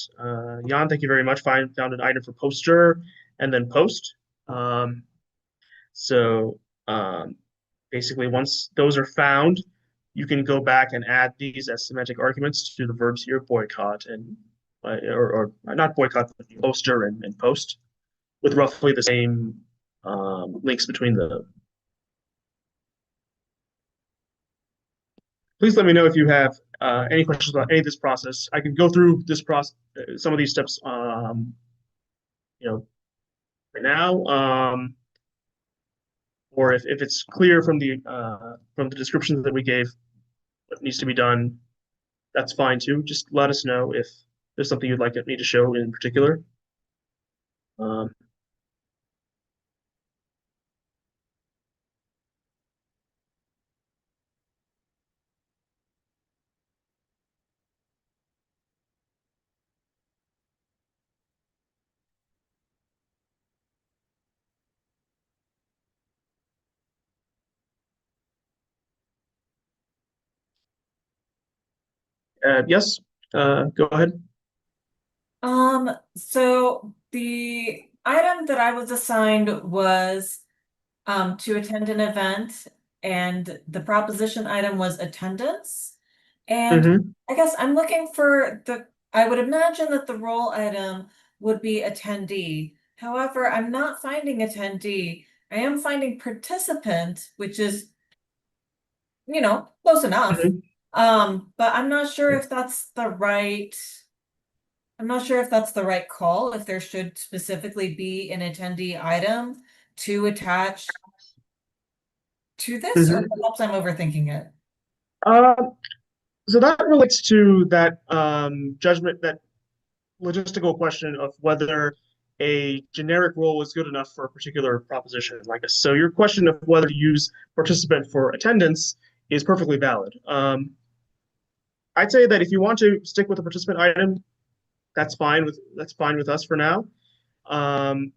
Jan, thank you very much, found an item for poster and then post. So basically, once those are found, you can go back and add these as semantic arguments to the verbs here, boycott and or not boycott, but poster and post, with roughly the same links between them. Please let me know if you have any questions about any of this process. I can go through this process, some of these steps, right now, or if it's clear from the descriptions that we gave what needs to be done, that's fine too. Just let us know if there's something you'd like me to show in particular. Um, Yes, go ahead. So the item that I was assigned was to attend an event, and the proposition item was attendance. And Mhm. I guess I'm looking for I would imagine that the role item would be attendee. However, I'm not finding attendee. I am finding participant, which is, close enough. Mhm. But I'm not sure if that's the right call, if there should specifically be an attendee item to attach to this, or Mhm. perhaps I'm overthinking it. So that relates to that judgment, that logistical question of whether a generic role is good enough for a particular proposition like this. So your question of whether to use participant for attendance is perfectly valid. I'd say that if you want to stick with the participant item, that's fine with us for now. Um,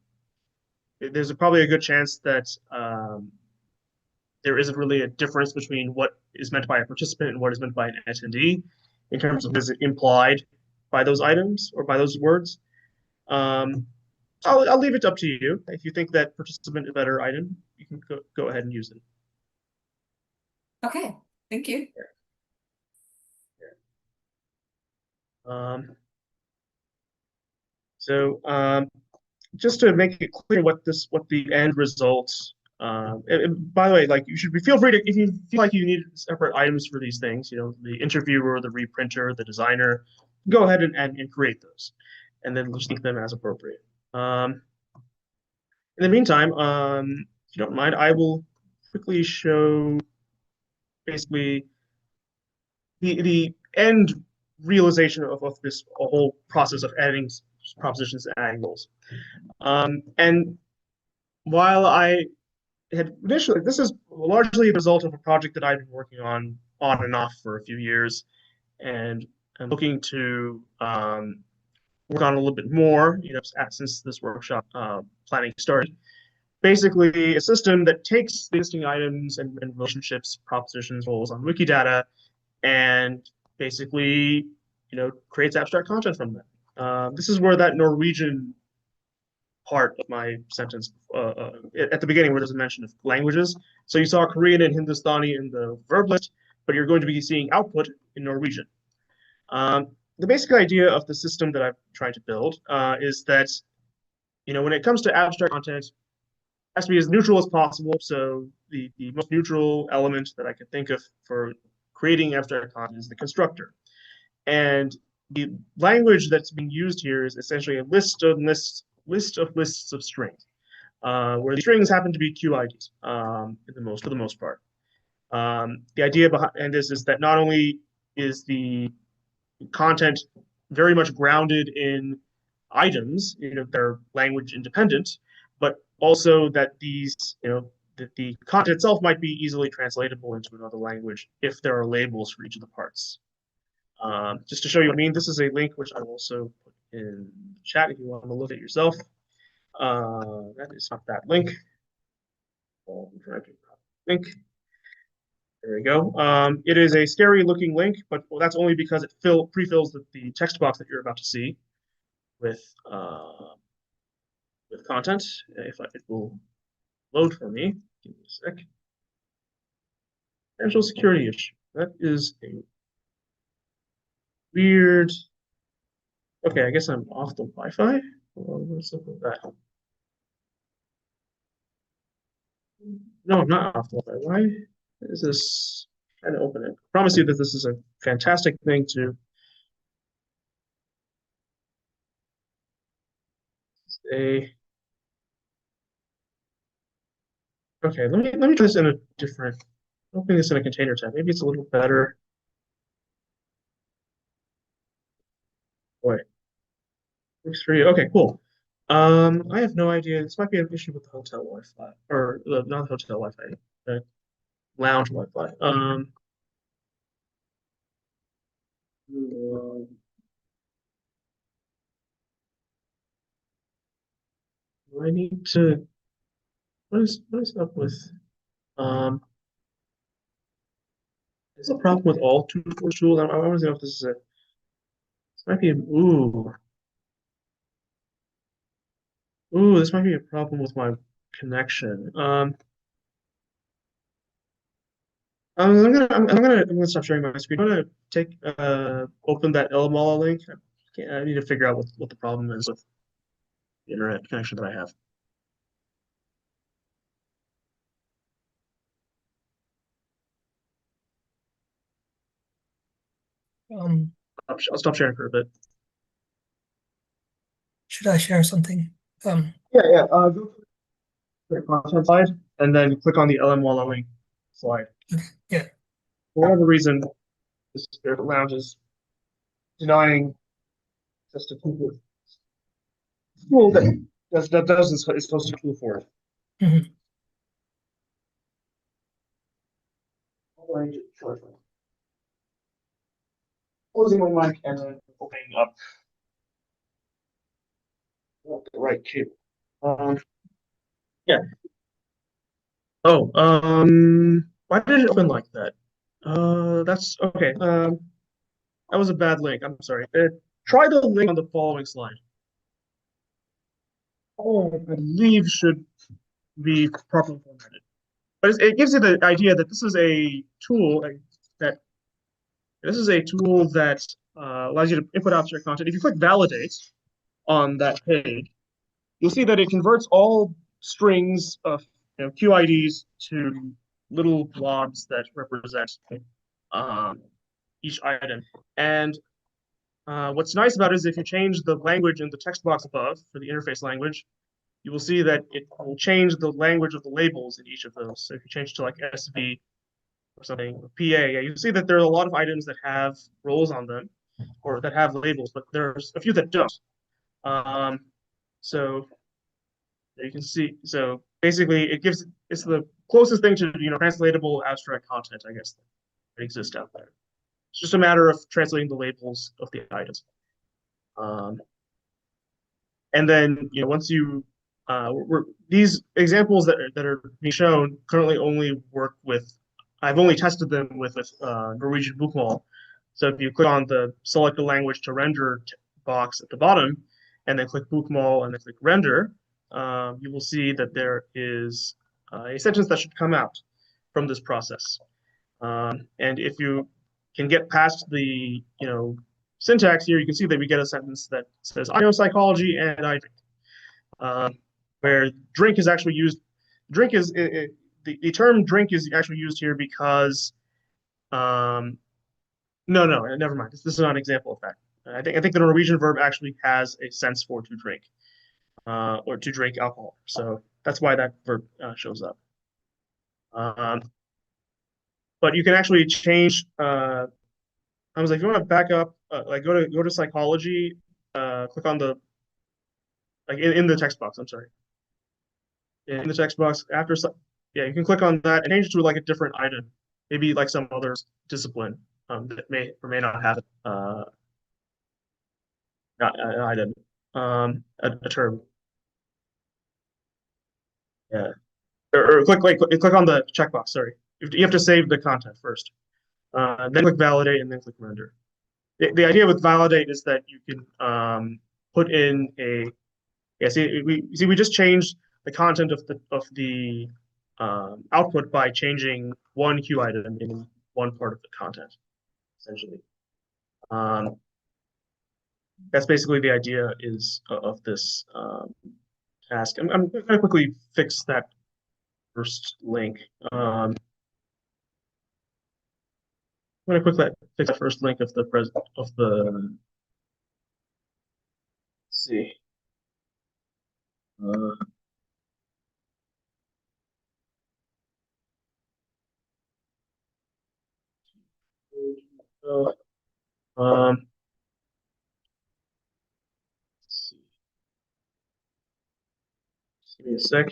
there's probably a good chance that there isn't really a difference between what is meant by a participant and what is meant by an attendee in terms of what is implied by those items or by those words. Um, I'll leave it up to you. If you think that participant is a better item, you can go ahead and use it. Okay, thank you. Um, so just to make it clear what the end result. And by the way, like you should feel free to, if you feel like you need separate items for these things, the interviewer, the reprinter, the designer, go ahead and create those, and then just link them as appropriate. In the meantime, if you don't mind, I will quickly show basically the end realization of this whole process of adding propositions and angles. And while I had initially, this is largely the result of a project that I've been working on and off for a few years, and I'm looking to work on a little bit more, since this workshop planning started. Basically, a system that takes the existing items and relationships, propositions, roles on Wikidata, and basically, creates abstract content from them. This is where that Norwegian part of my sentence at the beginning, where there's a mention of languages. So you saw Korean and Hindustani in the verb list, but you're going to be seeing output in Norwegian. The basic idea of the system that I'm trying to build is that, when it comes to abstract content, it has to be as neutral as possible. So the most neutral element that I can think of for creating abstract content is the constructor. And the language that's being used here is essentially a list of lists of strings, where the strings happen to be QIDs for the most part. The idea behind this is that not only is the content very much grounded in items, they're language independent, but also that that the content itself might be easily translatable into another language if there are labels for each of the parts. Just to show you what I mean, this is a link which I will also put in the chat if you want to look at yourself. That is not that link. Link. There we go. It is a scary looking link, but that's only because it pre-fills the text box that you're about to see with content. It will load for me. Give me a sec. Financial security issue. That is a weird. Okay, I guess I'm off the Wi-Fi. What's up with that? No, I'm not off the Wi-Fi. Why is this trying to open it? I promise you that this is a fantastic thing to say. Okay, let me try this in a different. Opening this in a container tab. Maybe it's a little better. Boy, works for you. Okay, cool. I have no idea. This might be an issue with the hotel Wi-Fi, or not the hotel Wi-Fi, the lounge Wi-Fi. I need to. What is up with um Is a problem with all two force tools? I want to know if this is a. This might be a. Ooh, this might be a problem with my connection. I'm gonna stop sharing my screen. I'm gonna take open that LML link. I need to figure out what the problem is with the internet connection that I have. I'll stop sharing for a bit. Should I share something? Yeah. Go to the content slide and then click on the LML link slide. Yeah. For whatever reason, this lounge is denying just a tool that does is supposed to tool for it. Mhm. Closing my mic and then opening up the right queue. Yeah. Oh, why did it open like that? That's okay. That was a bad link. I'm sorry. Try the link on the following slide. Oh, I believe should be properly formatted. But it gives you the idea that this is a tool that allows you to input abstract content. If you click validate on that page, you'll see that it converts all strings of QIDs to little blobs that represent each item. And what's nice about it is if you change the language in the text box above for the interface language, you will see that it will change the language of the labels in each of those. So if you change to like SV or something, or PA, you see that there are a lot of items that have roles on them or that have labels, but there's a few that don't. So you can see, so basically it's the closest thing to translatable abstract content, I guess, that exists out there. It's just a matter of translating the labels of the items. And then once you these examples that are being shown currently only work with. I've only tested them with Norwegian bookmall. So if you click on the select a language to render box at the bottom, and then click bookmall and then click render, you will see that there is a sentence that should come out from this process. And if you can get past the syntax here, you can see that we get a sentence that says I know psychology and I drink, where drink is actually used. Drink is the term drink is actually used here because no, never mind. This is not an example of that. I think the Norwegian verb actually has a sense for to drink, or to drink alcohol. So that's why that verb shows up. But you can actually change. I was like, if you want to back up, like go to psychology, click on the like in the text box. I'm sorry, in the text box after. Yeah, you can click on that and change it to like a different item, maybe like some other discipline that may or may not have not an item, a term. Yeah, or click on the checkbox. Sorry, you have to save the content first, then click validate and then click render. The idea with validate is that you can put in a we just changed the content of the output by changing one Q item in one part of the content, essentially. That's basically the idea is of this task. I'm going to quickly fix that first link. I'm going to quickly fix the first link of the let's see. Let's see. Just give me a sec.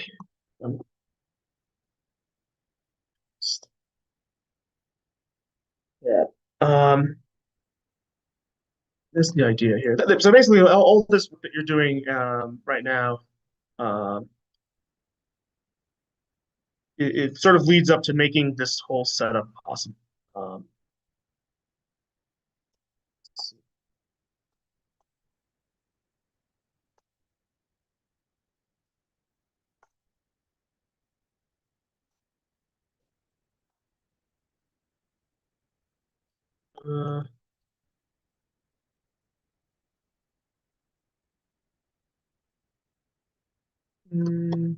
Yeah. This is the idea here. So basically, all this that you're doing right now, it sort of leads up to making this whole setup possible. Uh, mm,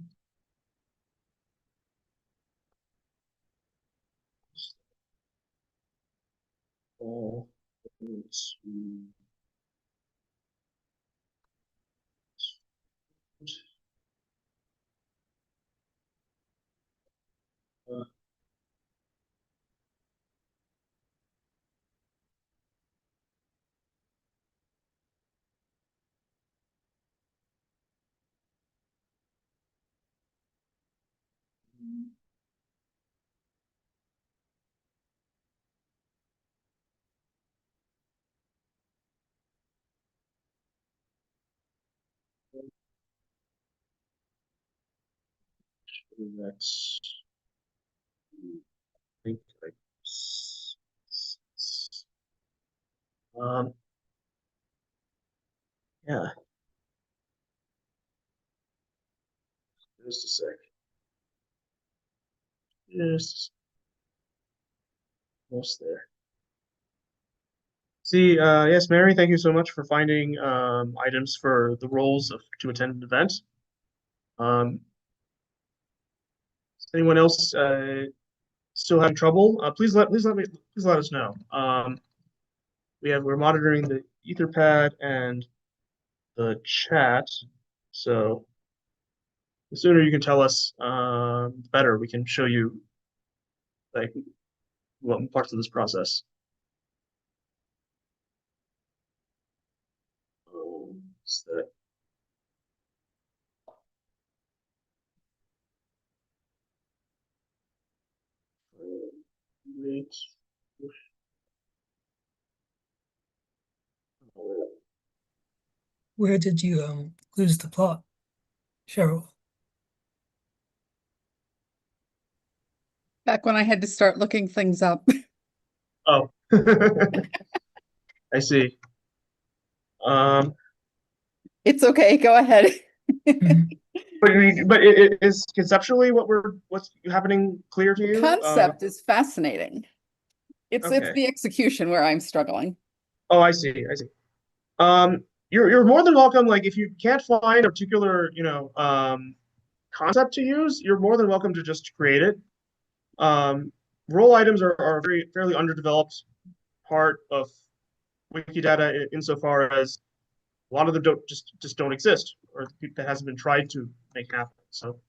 oh, let's see. Uh, That's I think like um yeah, just a sec. Just almost there. See, yes, Mary, thank you so much for finding items for the roles of to attend an event. Um, is anyone else still having trouble? Please let us know. We're monitoring the Etherpad and the chat, so the sooner you can tell us, the better. We can show you like what parts of this process. Is that Great. Where did you lose the plot, Cheryl? Back when I had to start looking things up. Oh, I see. It's okay, go ahead. Mhm. But it is conceptually what's happening clear to you? Concept is fascinating. It's Okay. the execution where I'm struggling. Oh, I see. I see. You're more than welcome. Like, if you can't find a particular, concept to use, you're more than welcome to just create it. Role items are a fairly underdeveloped part of Wikidata insofar as a lot of them just don't exist, or that hasn't been tried to make happen. So,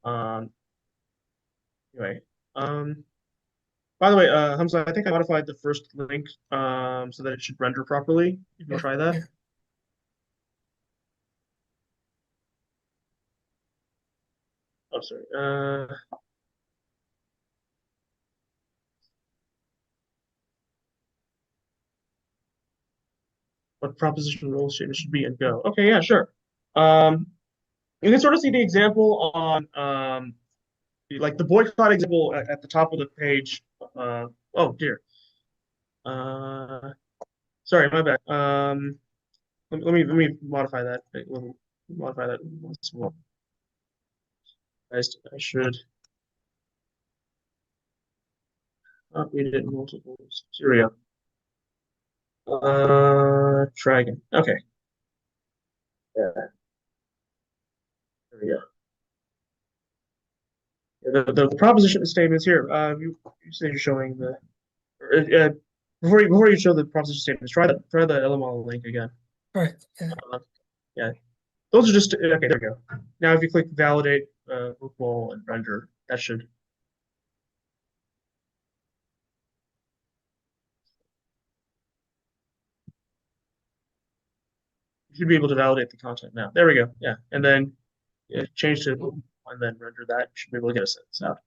um, anyway, by the way, Hamza, I think I modified the first link so that it should render properly. You can Yeah, try that. yeah. Oh, sorry. What proposition role statement should be and go. Okay, yeah, sure. Um, you can sort of see the example on like the boycott example at the top of the page. Oh dear. Uh, sorry, my bad. Let me modify that. Modify that once more. I should not read it in multiples. Here we go. Try again. Okay. Yeah, there we go. The proposition statements here. You say you're showing the before you show the proposition statements. Try the LML link again. All right. Yeah. Yeah, those are just okay. There we go. Now, if you click validate, local and render, that should. You should be able to validate the content now. There we go. Yeah, and then change to and then render that. You should be able to get a sense out.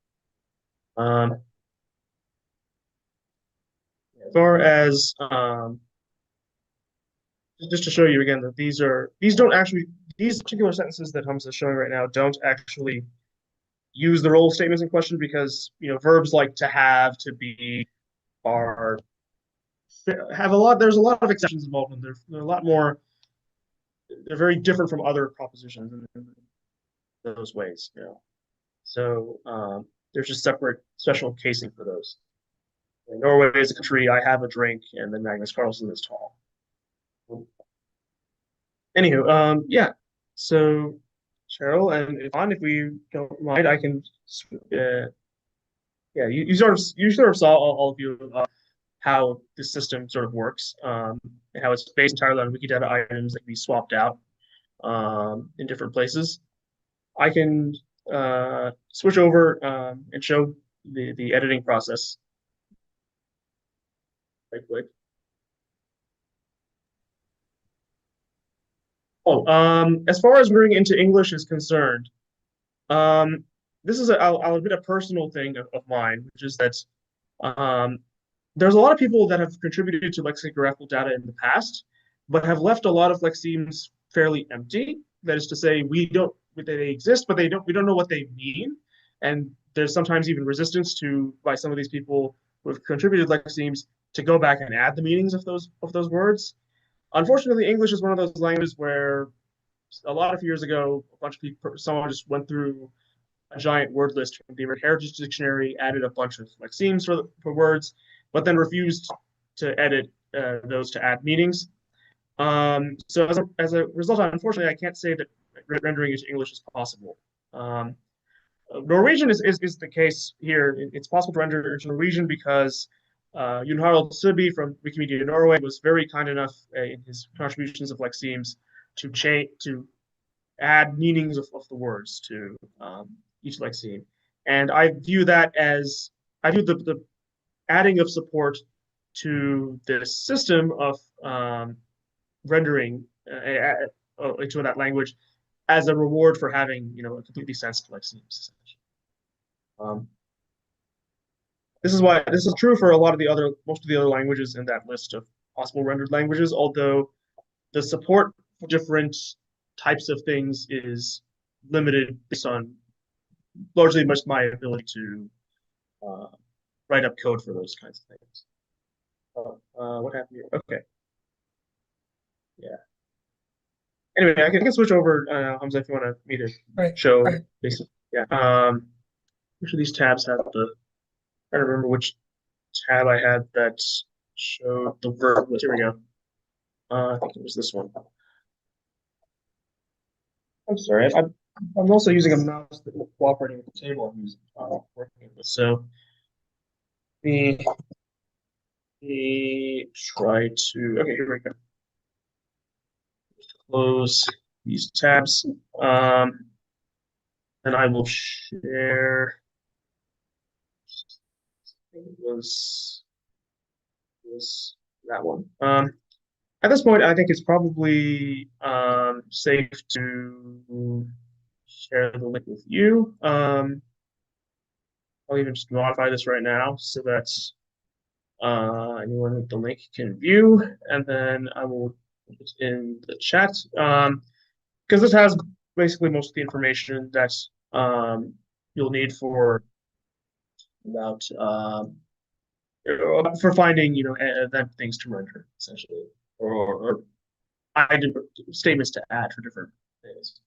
As far as just to show you again that these particular sentences that Hamza is showing right now don't actually use the role statements in question because verbs like to have, to be, are have a lot. There's a lot of exceptions involved in them. They're a lot more. They're very different from other propositions in those ways. So there's just separate special casing for those. Norway is a country, I have a drink, and then Magnus Carlsen is tall. Anywho, yeah. So Cheryl and Yvonne, if we don't mind, I can yeah, you sort of saw all of you how this system sort of works, and how it's based entirely on Wikidata items that can be swapped out in different places. I can switch over and show the editing process right quick. Oh, as far as rendering into English is concerned, this is I'll admit a personal thing of mine, which is that um, there's a lot of people that have contributed to lexicographical data in the past, but have left a lot of lexemes fairly empty. That is to say, they exist, but we don't know what they mean, and there's sometimes even resistance by some of these people who have contributed lexemes to go back and add the meanings of those words. Unfortunately, English is one of those languages where a lot of years ago, a bunch of people, someone just went through a giant word list from the Heritage Dictionary, added a bunch of lexemes for words, but then refused to edit those to add meanings. So as a result, unfortunately, I can't say that rendering into English is possible. Norwegian is the case here. It's possible to render into Norwegian because Jon Harald Søby from Wikimedia Norway was very kind enough in his contributions of lexemes to add meanings of the words to each lexeme. And I view that as, the adding of support to this system of rendering into that language as a reward for having, a completely sensed lexemes. This is true for most of the other languages in that list of possible rendered languages, although the support for different types of things is limited based on largely much my ability to write up code for those kinds of things. What happened here? Okay. Yeah. Anyway, I can switch over, Hamza, if you want me to show. Right. Basically, yeah. Which of these tabs have I don't remember which tab I had that showed the verb list. Here we go. I think it was this one. I'm sorry. I'm also using a mouse that will cooperate with the table I'm using, working with. So let me try to. Okay, here we go. Close these tabs, and I will share. I think it was that one. At this point, I think it's probably safe to share the link with you. I'll even just modify this right now so that anyone with the link can view, and then I will put it in the chat because this has basically most of the information that you'll need for finding event things to render essentially, or statements to add for different things.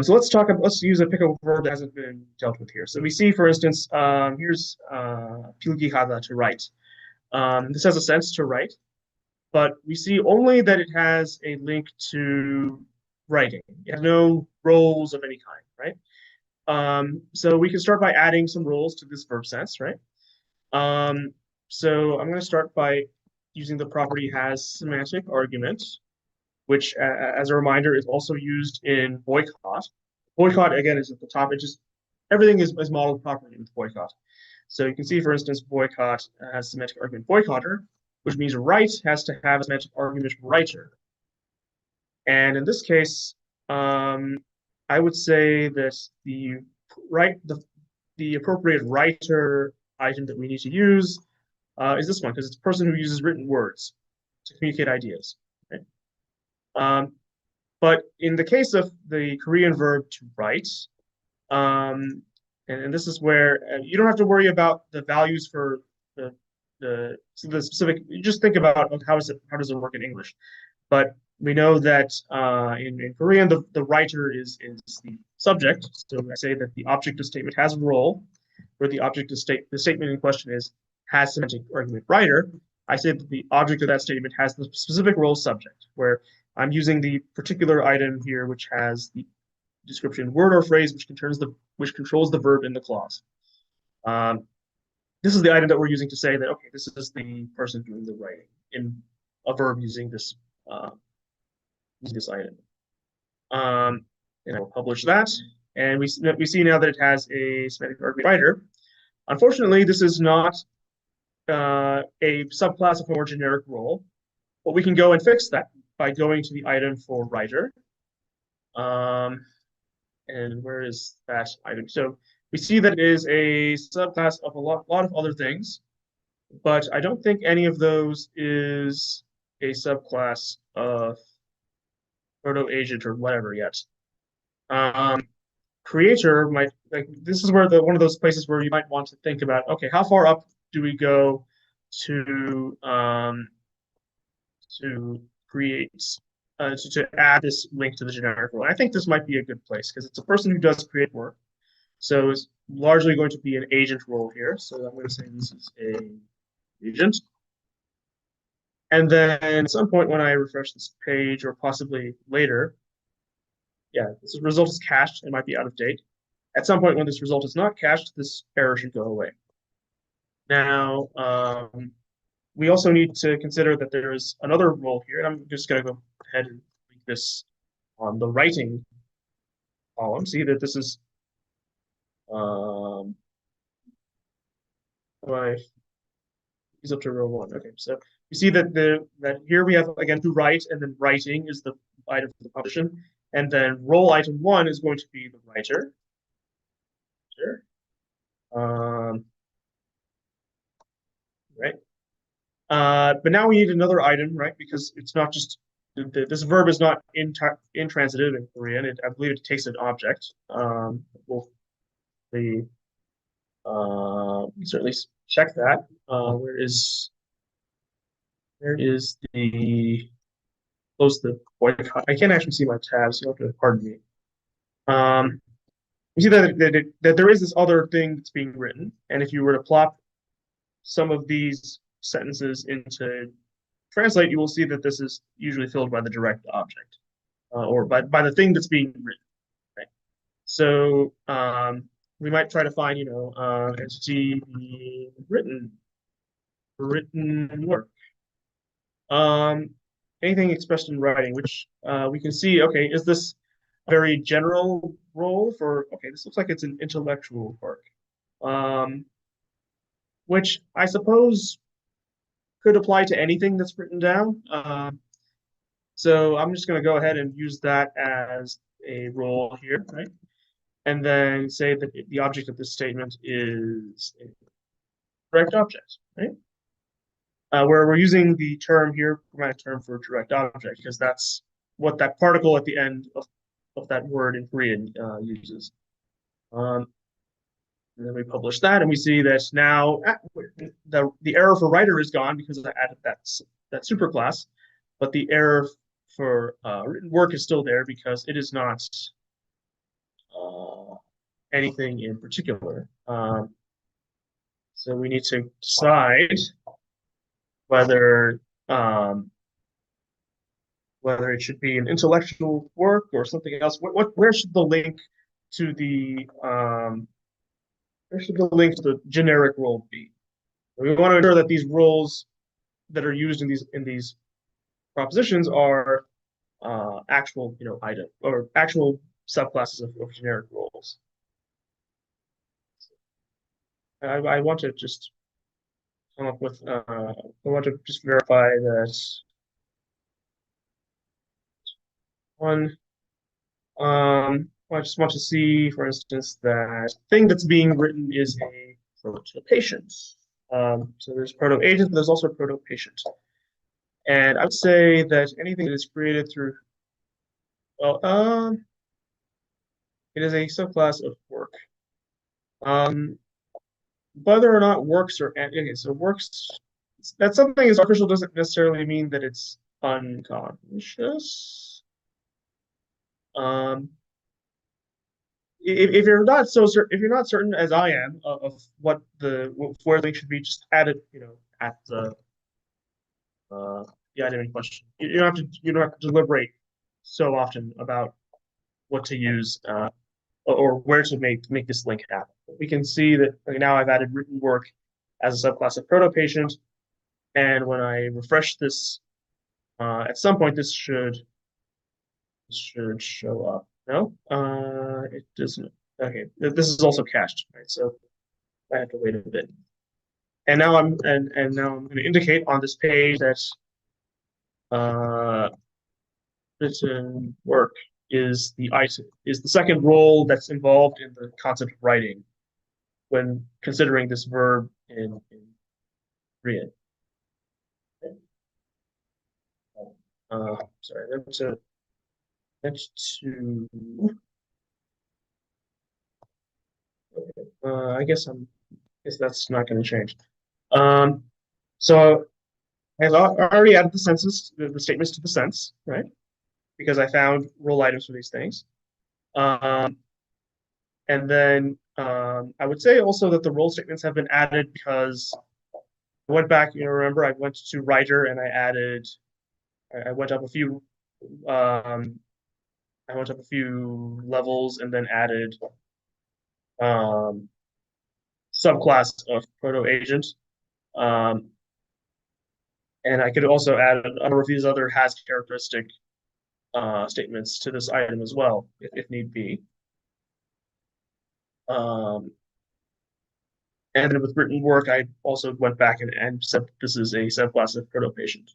So let's use a pick a verb that hasn't been dealt with here. So we see, for instance, here's pilgihada, to write. This has a sense, to write, but we see only that it has a link to writing. It has no roles of any kind, right? So we can start by adding some roles to this verb sense, right? So I'm going to start by using the property has semantic argument, which, as a reminder, is also used in boycott. Boycott, again, is at the top. Everything is modeled properly with boycott. So you can see, for instance, boycott has semantic argument boycotter, which means write has to have a semantic argument writer. And in this case, I would say that the appropriate writer item that we need to use is this one, because it's a person who uses written words to communicate ideas. Right? But in the case of the Korean verb to write, and this is where you don't have to worry about the values for the specific. You just think about how does it work in English. But we know that in Korean, the writer is the subject. So I say that the object of statement has a role, where the object of the statement in question is has semantic argument writer, I say that the object of that statement has the specific role subject, where I'm using the particular item here, which has the description word or phrase, which controls the verb in the clause. This is the item that we're using to say that, okay, this is the person doing the writing in a verb using this item. And I will publish that. And we see now that it has a semantic argument writer. Unfortunately, this is not a subclass of a more generic role, but we can go and fix that by going to the item for writer. And where is that item? So we see that it is a subclass of a lot of other things, but I don't think any of those is a subclass of proto-agent or whatever yet. Creator might, like, this is where one of those places where you might want to think about, okay, how far up do we go to create to add this link to the generic role? I think this might be a good place because it's a person who does create work, so it's largely going to be an agent role here. So I'm going to say this is a agent, and then at some point when I refresh this page, or possibly later, yeah, this result is cached. It might be out of date. At some point when this result is not cached, this error should go away. Now, we also need to consider that there is another role here, and I'm just going to go ahead and make this on the writing column. See that this is is up to row 1. Okay, so you see that that here we have again to write, and then writing is the item for the publication, and then role item 1 is going to be the writer. Sure. Right. But now we need another item, right? Because it's not just this verb is not intransitive in Korean. I believe it takes an object. We'll certainly check that. Where is the close the boycott? I can't actually see my tabs. So you have to pardon me. You see that there is this other thing that's being written, and if you were to plot some of these sentences into translate, you will see that this is usually filled by the direct object, or by the thing that's being written. Right? So we might try to find, entity written work. Anything expressed in writing, which we can see. Okay, is this a very general role for? Okay, this looks like it's an intellectual work, which I suppose could apply to anything that's written down. So I'm just going to go ahead and use that as a role here, right? And then say that the object of this statement is a direct object, right? Where we're using the term here, grammatic term for direct object, because that's what that particle at the end of that word in Korean uses. And then we publish that, and we see that now the error for writer is gone because I added that superclass, but the error for written work is still there because it is not anything in particular. So we need to decide whether it should be an intellectual work or something else. Where should the link to the generic role be? We want to ensure that these roles that are used in these propositions are actual, item or actual subclasses of generic roles. I want to just come up with. I want to just verify that one. I just want to see, for instance, that thing that's being written is a proto-patient. So there's proto-agent, but there's also proto-patient. And I would say that anything that is created through, well, it is a subclass of work. Whether or not works are, okay, so works, that something is artificial doesn't necessarily mean that it's unconscious. if you're not so certain, if you're not certain as I am of what where the link should be, just add it, at the item in question. You don't have to deliberate so often about what to use or where to make this link happen. We can see that now I've added written work as a subclass of proto-patient, and when I refresh this, at some point this should show up. No, it doesn't. Okay, this is also cached, right? So I have to wait a bit. And now I'm going to indicate on this page that written work is the second role that's involved in the concept of writing when considering this verb in Korean. Okay. Sorry, that's to okay. I guess that's not going to change. So I've already added the statements to the sense, right? Because I found role items for these things. And then I would say also that the role statements have been added because I went back, remember I went to writer and I went up a few levels and then added subclass of proto-agent. And I could also add a number of these other has characteristic statements to this item as well, if need be. And then with written work, I also went back and said this is a subclass of proto-patient.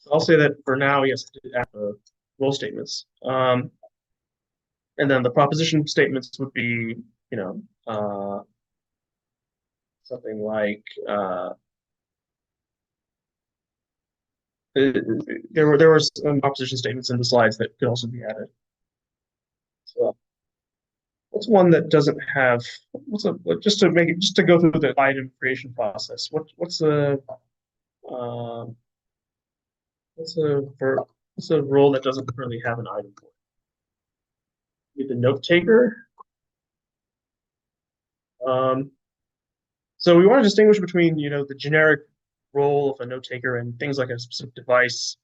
So I'll say that for now, yes, I did add the role statements. And then the proposition statements would be, something like there were some proposition statements in the slides that could also be added. So what's one that doesn't have just to go through the item creation process? What's a role that doesn't currently have an item for it? The note taker. So we want to distinguish between the generic role of a note taker and things like a specific device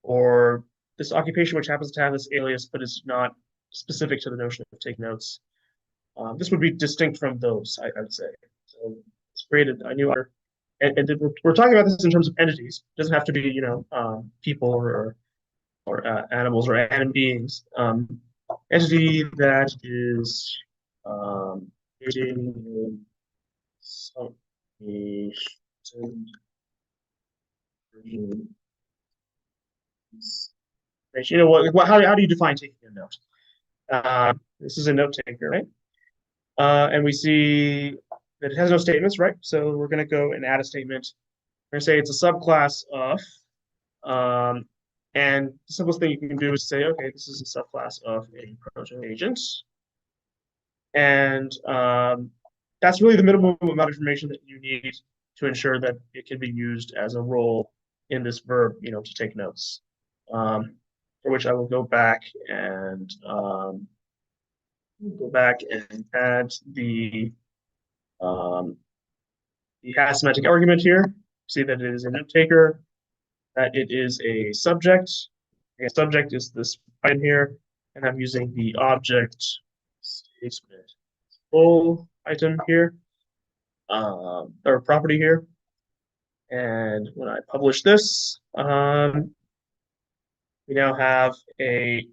or this occupation which happens to have this alias but is not specific to the notion of take notes. This would be distinct from those, I would say. So it's created a new order, and we're talking about this in terms of entities. It doesn't have to be people or animals or animate beings. Entity that is creating some how do you define taking a note? This is a note taker, right? And we see that it has no statements, right? So we're going to go and add a statement. We're going to say it's a subclass of, and the simplest thing you can do is say, okay, this is a subclass of a proto-agent. And that's really the minimum amount of information that you need to ensure that it can be used as a role in this verb, to take notes. For which I will go back and add the has semantic argument here. See that it is a note taker, that it is a subject. A subject is this item here, and I'm using the object statement full item here, or property here. And when I publish this, we now have a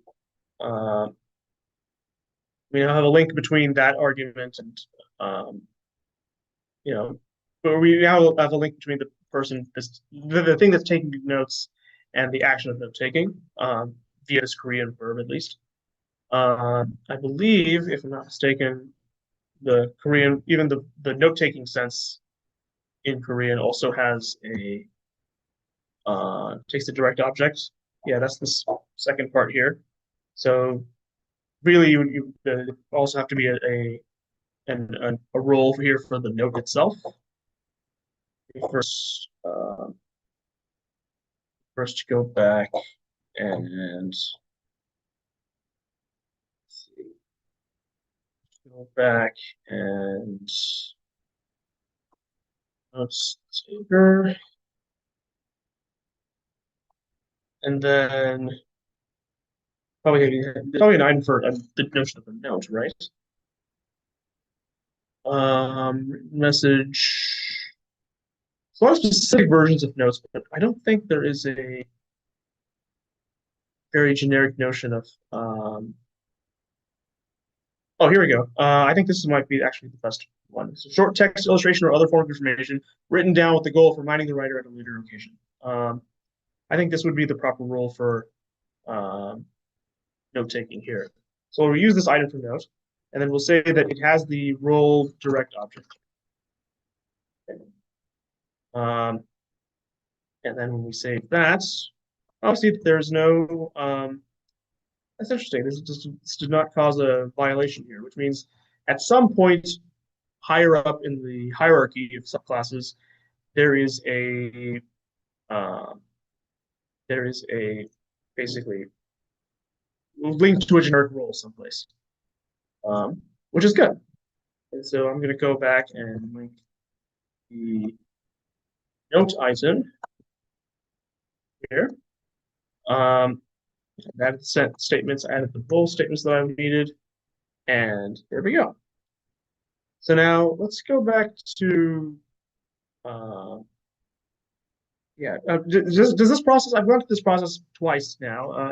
link between that argument and but we now have a link between the person, the thing that's taking notes, and the action of note taking via this Korean verb at least. I believe, if I'm not mistaken, the Korean, even the note taking sense in Korean also has a takes the direct object. Yeah, that's this second part here. So really, you also have to be a role here for the note itself. First go back And let's see, go back and notes taker. And then probably an item for the notion of a note, right? Message. A lot of specific versions of notes, but I don't think there is a very generic notion of. Oh, here we go. I think this might be actually the best one. So short text, illustration, or other form of information written down with the goal of reminding the writer at a later occasion. I think this would be the proper rule for note taking here. So we'll use this item for note, and then we'll say that it has the role direct object. And then when we save that, obviously there's no. That's interesting. This did not cause a violation here, which means at some point higher up in the hierarchy of subclasses, there is a basically linked to a generic role someplace, which is good. And so I'm going to go back and link the note item here. Added the set statements, added the bold statements that I needed, and there we go. So now let's go back to, does this process, I've gone through this process twice now.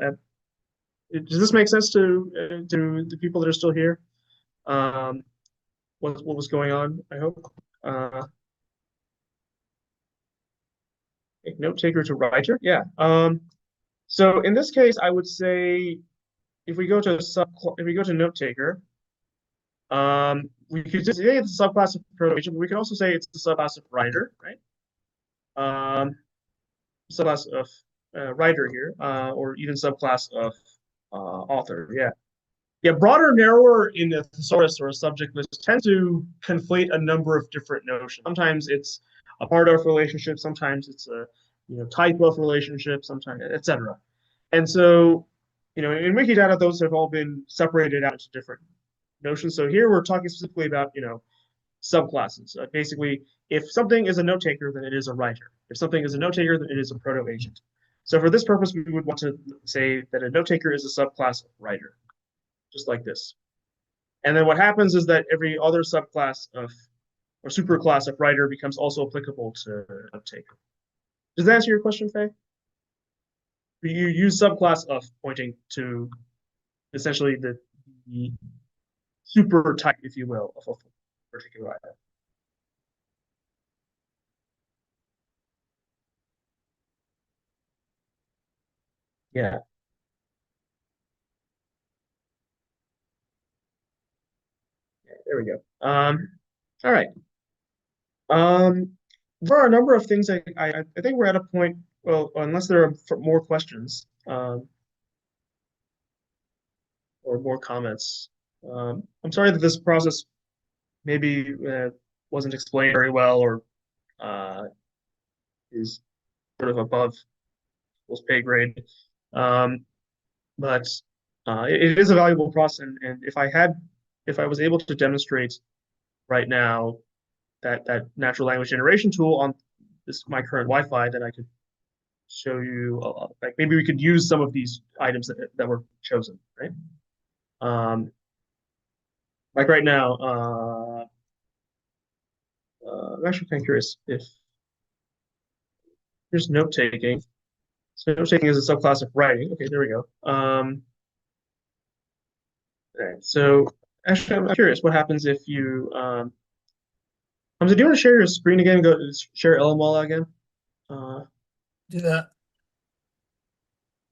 Does this make sense to the people that are still here? What was going on, I hope. Note taker to writer, yeah. So in this case, I would say if we go to note taker, we could just say it's a subclass of proto-agent, but we could also say it's the subclass of writer, right? Subclass of writer here, or even subclass of author, yeah. Yeah, broader, narrower in a thesaurus or a subject list tend to conflate a number of different notions. Sometimes it's a part of relationship, sometimes it's a type of relationship, sometimes, etc. And so, in Wikidata, those have all been separated out into different notions. So here we're talking specifically about, subclasses. Basically, if something is a note taker, then it is a writer. If something is a note taker, then it is a proto-agent. So for this purpose, we would want to say that a note taker is a subclass of writer, just like this. And then what happens is that every other subclass of or superclass of writer becomes also applicable to note taker. Does that answer your question, Faye? You use subclass of pointing to essentially the super type, if you will, of a particular item. Yeah. There we go. All right. There are a number of things I think we're at a point, well, unless there are more questions or more comments. I'm sorry that this process maybe wasn't explained very well or is sort of above people's pay grade. But it is a valuable process, and if I was able to demonstrate right now that natural language generation tool on my current Wi-Fi, then I could show you like maybe we could use some of these items that were chosen, right? Like right now, I'm actually kind of curious if here's note taking. So note taking is a subclass of writing. Okay, there we go. All right, so actually, I'm curious what happens if you Hamza, do you want to share your screen again? Go share LMWALA again. Do that.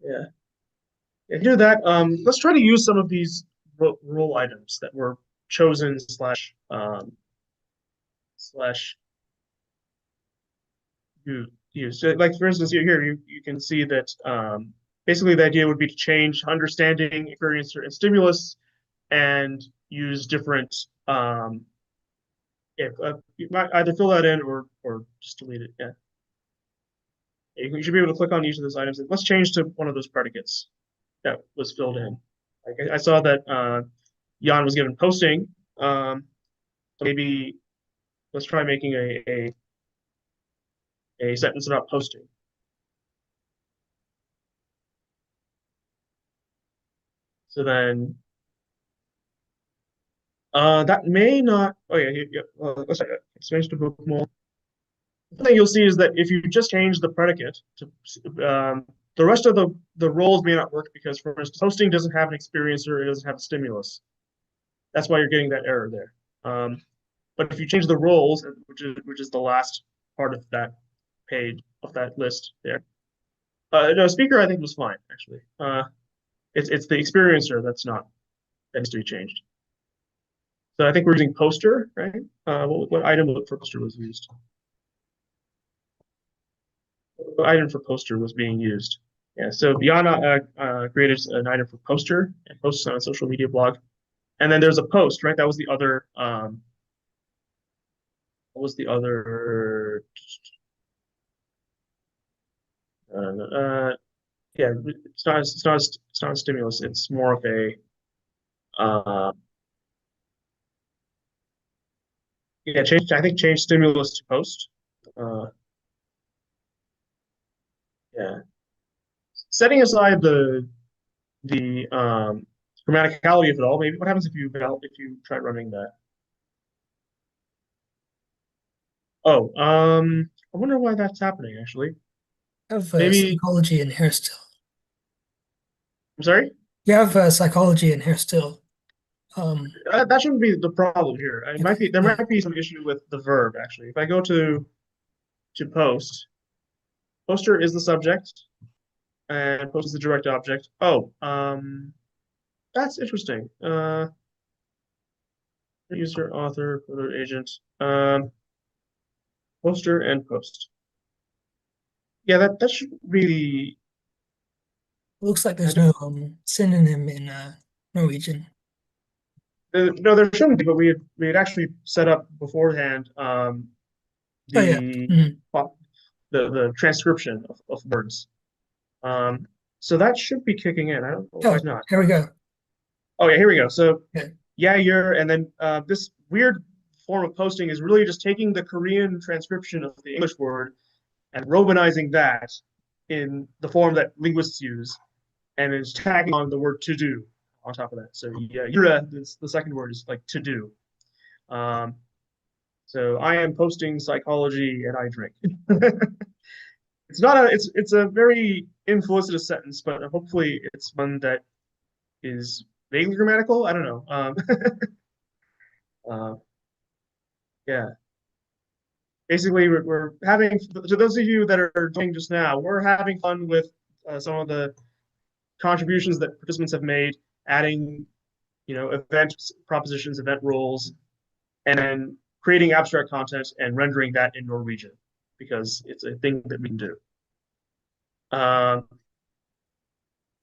Yeah. Do that. Let's try to use some of these role items that were chosen slash use. So, like for instance, here you can see that basically the idea would be to change understanding, experience, and stimulus, and use different. You might either fill that in or just delete it. Yeah. You should be able to click on each of those items. And let's change to one of those predicates that was filled in. Like I saw that Jan was given posting. Maybe let's try making a sentence about posting. So then that may not. Oh yeah. Let's change to bookmole. The thing you'll see is that if you just change the predicate to the rest of the roles may not work because, for instance, posting doesn't have an experiencer, it doesn't have a stimulus. That's why you're getting that error there. But if you change the roles, which is the last part of that page of that list there, no, speaker I think was fine actually. It's the experiencer that needs to be changed. So I think we're using poster, right? What item for poster was used? What item for poster was being used? Yeah, so Jana created an item for poster and posts on a social media blog. And then there's a post, right? That was the other, what was the other? Yeah, it's not a stimulus. It's more of a, yeah, change stimulus to post. Yeah. Setting aside the grammaticality of it all, maybe what happens if you try running that? Oh, I wonder why that's happening actually. I have Maybe psychology in here still. I'm sorry? You have psychology in here still. That shouldn't be the problem here. It might be there might be some issue with the verb actually. If I go to post, poster is the subject, and post is the direct object. Oh, that's interesting. User, author, photo agent, poster, and post. Yeah, that should really. Looks like there's no synonym in Norwegian. No, there shouldn't be, but we had actually set up beforehand the transcription of words. So that should be kicking in. I don't know why it's not. Here we go. Oh yeah, here we go. So yeah, and then this weird form of posting is really just taking the Korean transcription of the English word and romanizing that in the form that linguists use, and it's tagging on the word to do on top of that. So yeah, the second word is like to do. So I am posting psychology and I drink. It's a very infelicitous sentence, but hopefully it's one that is vaguely grammatical. I don't know. Yeah. Basically, we're having, to those of you that are joining just now, we're having fun with some of the contributions that participants have made, adding, event propositions, event roles, and then creating abstract content and rendering that in Norwegian, because it's a thing that we can do.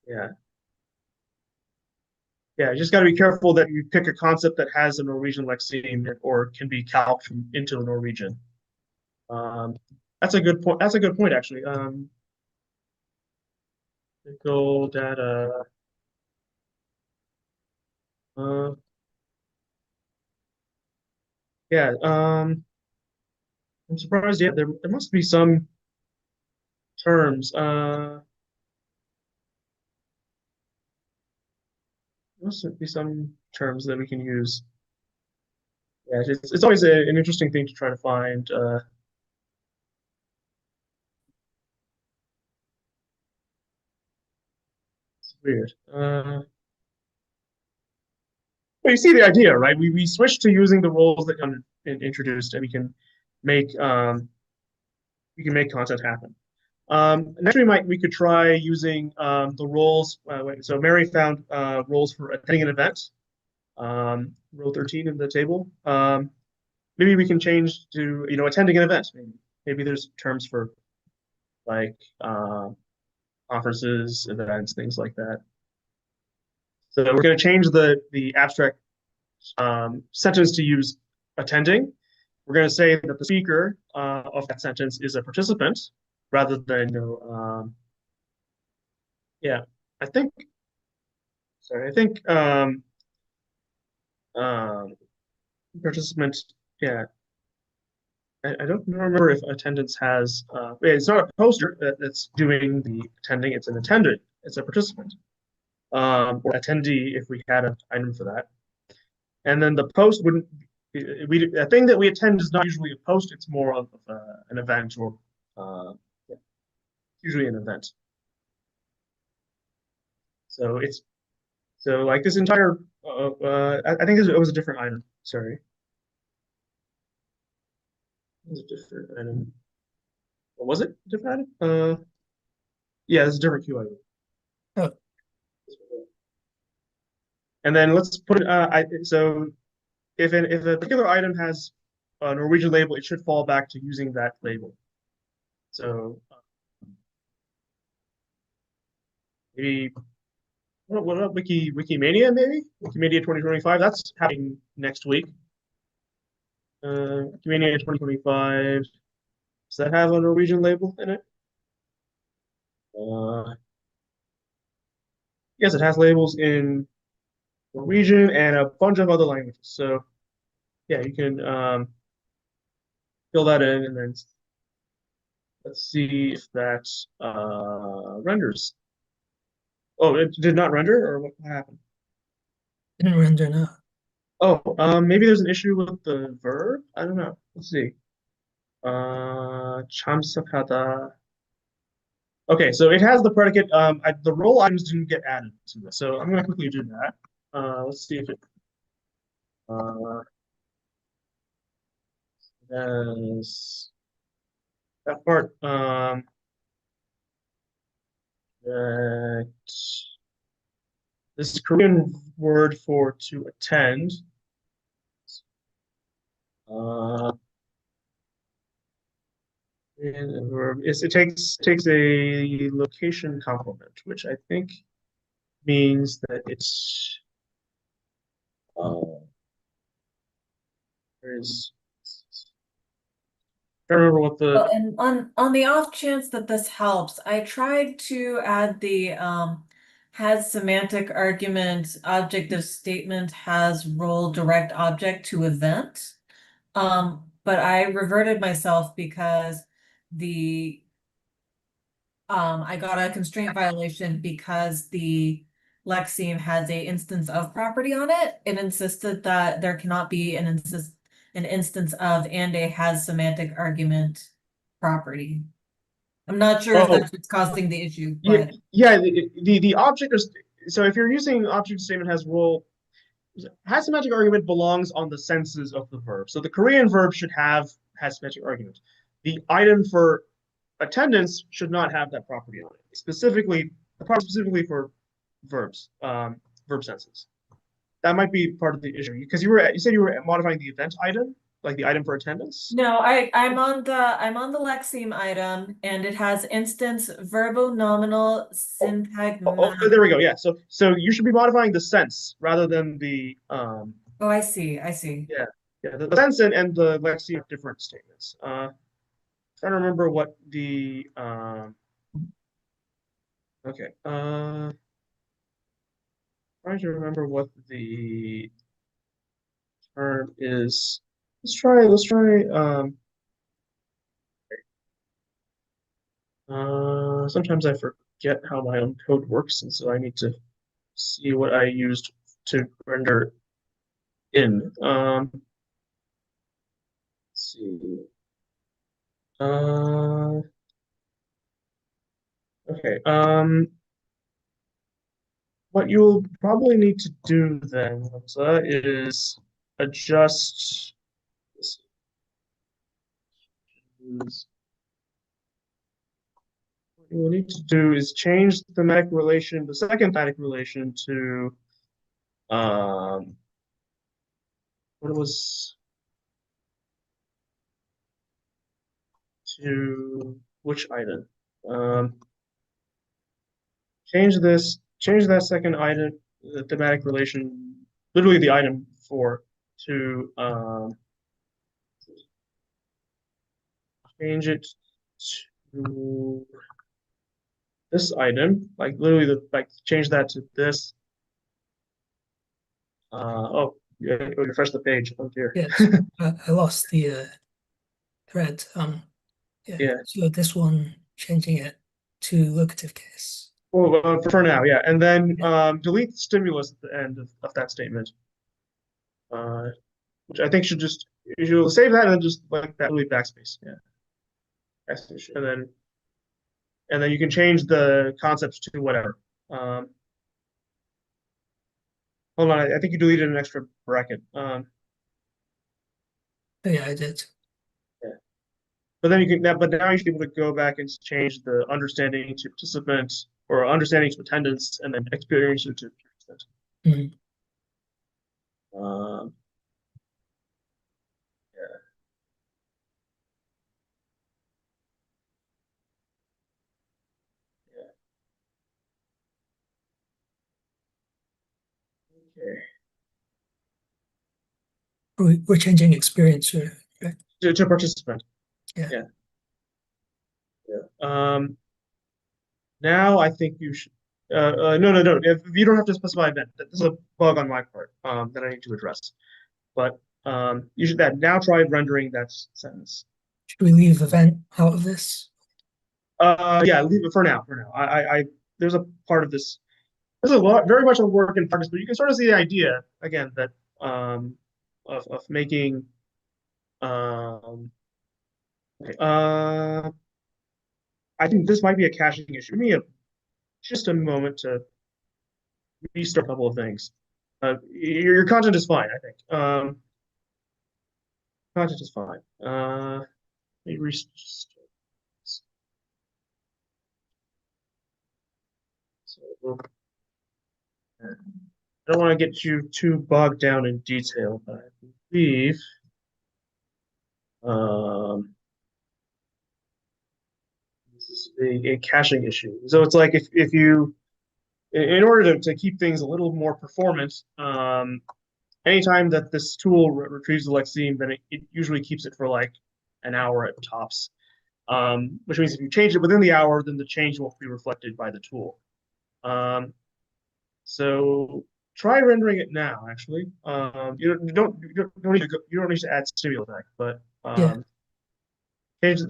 Yeah. Yeah, you just got to be careful that you pick a concept that has a Norwegian lexeme or can be calced into a Norwegian. That's a good point. That's a good point, actually. Go data. Yeah. I'm surprised. Yeah, there must be some terms. Must be some terms that we can use. Yeah, it's always an interesting thing to try to find. It's weird. Well, you see the idea, right? We switched to using the roles that come introduced, and we can make content happen. Next, we could try using the roles. So Mary found roles for attending an event. Row 13 in the table. Maybe we can change to attending an event. Maybe there's terms for like conferences, events, things like that. So we're going to change the abstract sentence to use attending. We're going to say that the speaker of that sentence is a participant, rather than yeah, I think sorry, I think um, participant, yeah. I don't remember if attendance has it's not a poster that's doing the attending, it's an attendant, it's a participant. Or attendee if we had an item for that. And then the post wouldn't a thing that we attend is not usually a post, it's more of an event or yeah, usually an event. So it's so like this entire I think it was a different item. Sorry. It was a different item. What was it? A different item? Yeah, it's a different Q item. Oh. And then let's put it so if a particular item has a Norwegian label, it should fall back to using that label. So maybe what about Wikimania maybe? Wikimania 2025. That's happening next week. Wikimania 2025. Does that have a Norwegian label in it? Yes, it has labels in Norwegian and a bunch of other languages. So yeah, you can fill that in and then let's see if that renders. Oh, it did not render, or what happened? Didn't render now. Oh, maybe there's an issue with the verb. I don't know. Let's see. 참석하다. Okay, so it has the predicate. The role items didn't get added to this, so I'm gonna quickly do that. Let's see if it. Has that part. That this Korean word for to attend. And the verb is it takes a location complement, which I think means that it's there's I don't remember what the Well, and on the off chance that this helps, I tried to add the has semantic argument, objective statement has role direct object to event. But I reverted myself because the I got a constraint violation because the lexeme has a instance of property on it and insisted that there cannot be an instance of and a has semantic argument property. I'm not sure if Oh. that's what's causing the issue, yeah but yeah the object is so if you're using object statement has role has semantic argument belongs on the senses of the verb. So the Korean verb should have has semantic argument. The item for attendance should not have that property on it. Specifically, specifically for verbs, verb senses. That might be part of the issue because you said you were modifying the event item, like the item for attendance. no, I'm on the lexeme item and it has instance verbo-nominal syntagma. Oh, there we go. Yeah. So you should be modifying the sense rather than the Oh, I see. yeah. Yeah, the sense and the lexeme are different statements. Trying to remember what the okay. Trying to remember what the term is. Let's try sometimes I forget how my own code works, and so I need to see what I used to render in. Let's see. Okay. What you'll probably need to do then, Hamza, is adjust. What you'll need to do is change the thematic relation, the second thematic relation to what was to which item? Change that second item, the thematic relation, literally the item for to change it to this item, like literally change that to this. Oh, yeah, refresh the page. Oh dear. Yes, I lost the thread. Yeah. So this one, changing it to locative case. Well, for now, yeah. And then delete the stimulus at the end of that statement. Which I think you'll save that and then just like that, leave backspace. Yeah. And then you can change the concepts to whatever. Hold on, I think you deleted an extra bracket. Oh, yeah, I did. Yeah. But then but now you should be able to go back and change the understanding to participant or understanding to attendance and then experience to participant. Mhm. Okay. We're changing experience, right? To participant. Yeah. Now I think you should. No. If you don't have to specify event, this is a bug on my part that I need to address. But you should now try rendering that sentence. Should we leave event out of this? Yeah, leave it for now. There's a part of this. There's a lot, very much a work in progress, but you can sort of see the idea again that of making. Okay, I think this might be a caching issue. Give me just a moment to restart a couple of things. Your content is fine, I think. Content is fine. Let me restart. So, I don't want to get you too bogged down in detail, but I believe this is a caching issue. So it's like if you, in order to keep things a little more performant, anytime that this tool retrieves the lexeme, then it usually keeps it for like an hour at tops. Which means if you change it within the hour, then the change won't be reflected by the tool. So try rendering it now. Actually, you don't need to add stimulus back, but Yeah. change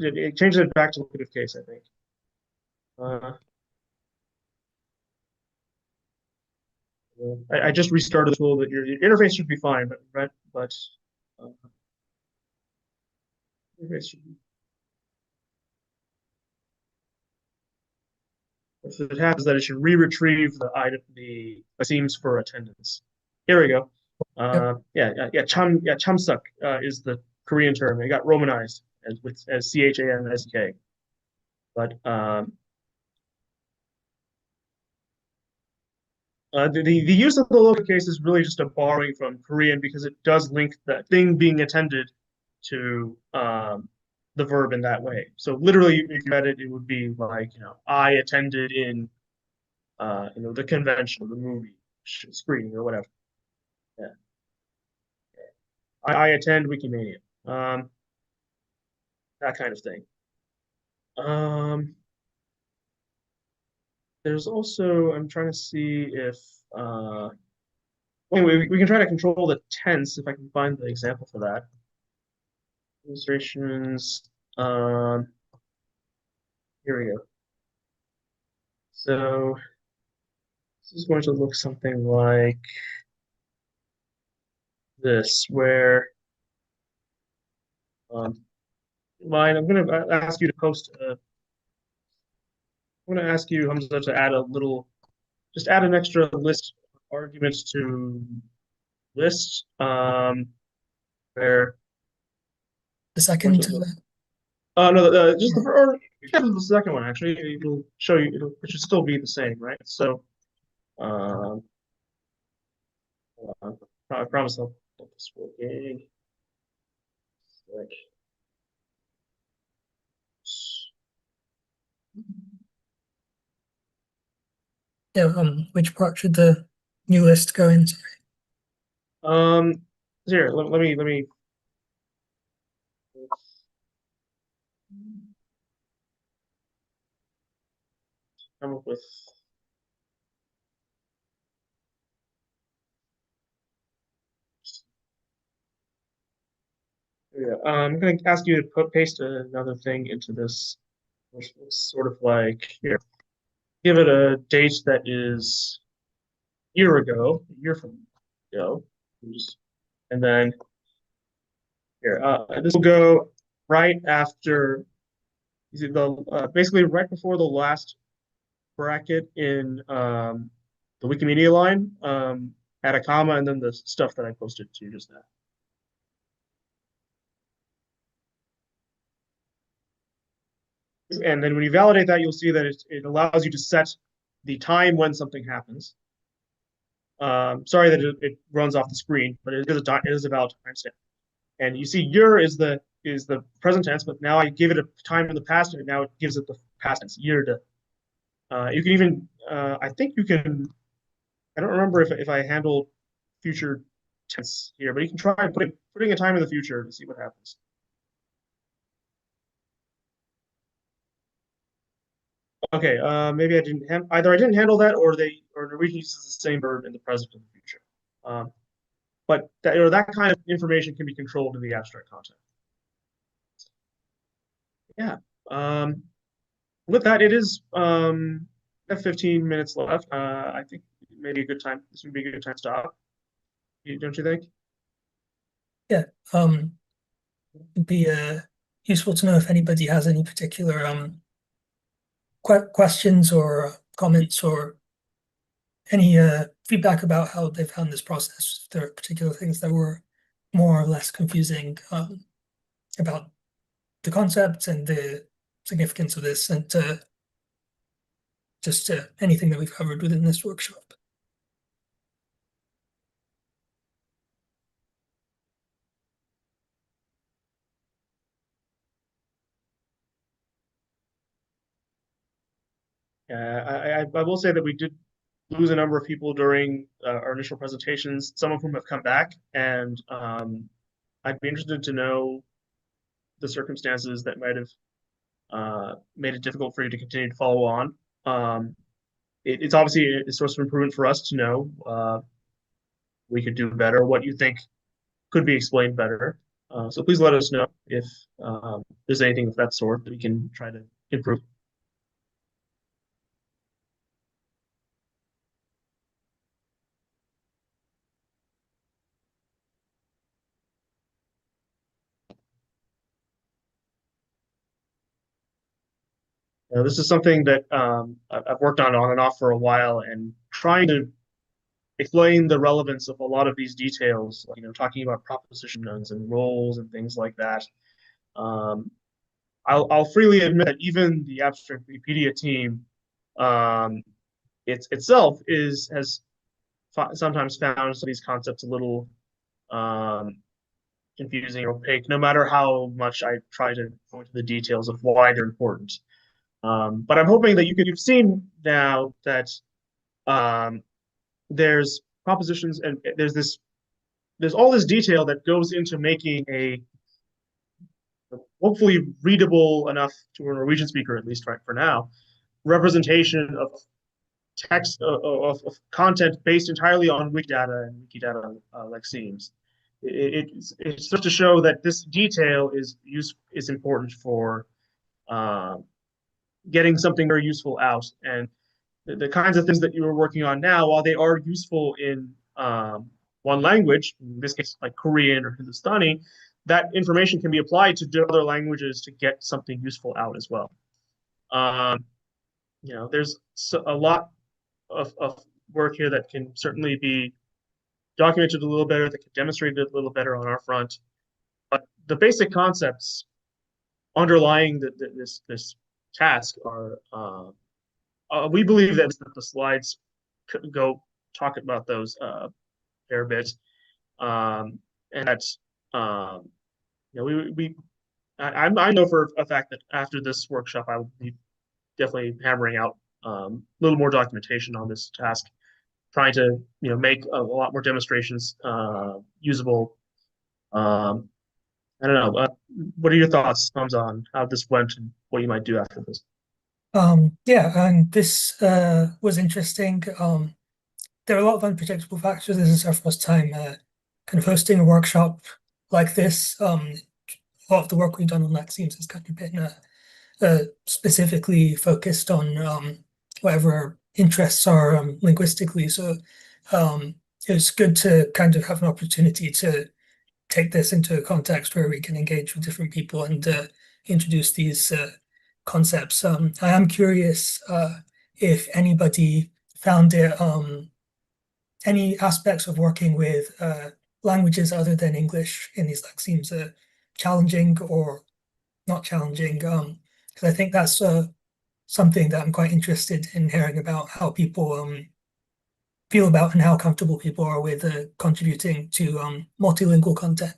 it back to locative case. I think. I just restarted the tool. That your interface should be fine, but interface should be. If it happens, that it should re-retrieve the lexemes for attendance. Here we go. Chamsuk is the Korean term. It got Romanized as CHAMSK. But the use of the local case is really just a borrowing from Korean because it does link the thing being attended to the verb in that way. So literally, if you read it, it would be like, I attended in the convention, the movie screening or whatever. Yeah. I attend Wikimania. That kind of thing. There's also, I'm trying to see if anyway, we can try to control the tense if I can find the example for that. Illustrations. Here we go. So this is going to look something like this, where I'm going to ask you to post. I'm going to ask you, Hamza, to add just add an extra list of arguments to list. Where The second. no, just the second one actually. It'll show you. It should still be the same, right? So, I promise I'll get this working. Like, Yeah. Which part should the new list go into? Here, let me. come up with. Yeah, I'm going to ask you to paste another thing into this, which looks sort of like here. Give it a date that is a year from ago, and then here. This will go right after, basically right before the last bracket in the Wikimedia line. Add a comma and then the stuff that I posted to you just now. And then when you validate that, you'll see that it allows you to set the time when something happens. Sorry that it runs off the screen, but it is a valid timestamp. And you see year is the present tense, but now I give it a time in the past, and now it gives it the past tense, year to. You can even, I think you can, I don't remember if I handled future tense here, but you can try putting a time in the future to see what happens. Okay, maybe I didn't either I didn't handle that, or Norwegian uses the same verb in the present and the future. But that kind of information can be controlled in the abstract content. Yeah. With that, it is 15 minutes left. I think maybe a good time. This would be a good time to stop. Don't you think? Yeah. It'd be useful to know if anybody has any particular questions or comments or any feedback about how they found this process. If there are particular things that were more or less confusing about the concepts and the significance of this, and just anything that we've covered within this workshop. I will say that we did lose a number of people during our initial presentations, some of whom have come back, and I'd be interested to know the circumstances that might have made it difficult for you to continue to follow on. It's obviously a source of improvement for us to know we could do better, what you think could be explained better. So please let us know if there's anything of that sort that we can try to improve. This is something that I've worked on and off for a while, and trying to explain the relevance of a lot of these details, talking about propositions and roles and things like that. I'll freely admit that even the Abstract Wikipedia team itself has sometimes found some of these concepts a little confusing or opaque, no matter how much I try to go into the details of why they're important. But I'm hoping that you've seen now that there's propositions and there's all this detail that goes into making a hopefully readable enough to a Norwegian speaker, at least right for now, representation of text of content based entirely on Wikidata and Wikidata lexemes. It's just to show that this detail is important for getting something very useful out. And the kinds of things that you are working on now, while they are useful in one language, in this case like Korean or Hindustani, that information can be applied to other languages to get something useful out as well. There's a lot of work here that can certainly be documented a little better, that can demonstrate it a little better on our front. But the basic concepts underlying this task are, we believe that the slides could go talk about those a fair bit, and that's I know for a fact that after this workshop I will be definitely hammering out a little more documentation on this task, trying to make a lot more demonstrations usable. I don't know. What are your thoughts, Thumbs, on how this went and what you might do after this? Yeah, and this was interesting. There are a lot of unpredictable factors. This is our first time kind of hosting a workshop like this. A lot of the work we've done on lexemes has kind of been specifically focused on whatever our interests are linguistically. So it was good to kind of have an opportunity to take this into a context where we can engage with different people and introduce these concepts. I am curious if anybody found it any aspects of working with languages other than English in these lexemes challenging or not challenging. Because I think that's something that I'm quite interested in hearing about how people feel about and how comfortable people are with contributing to multilingual content.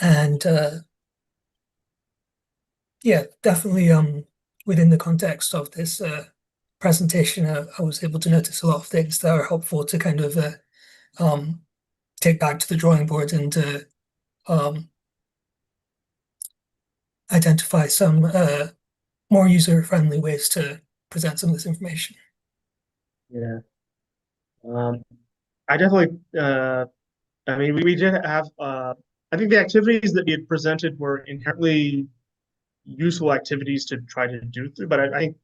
And yeah, definitely within the context of this presentation, I was able to notice a lot of things that are helpful to kind of take back to the drawing board and identify some more user-friendly ways to present some of this information. Yeah. I definitely, I mean, we did have, I think the activities that we had presented were inherently useful activities to try to do through, but I think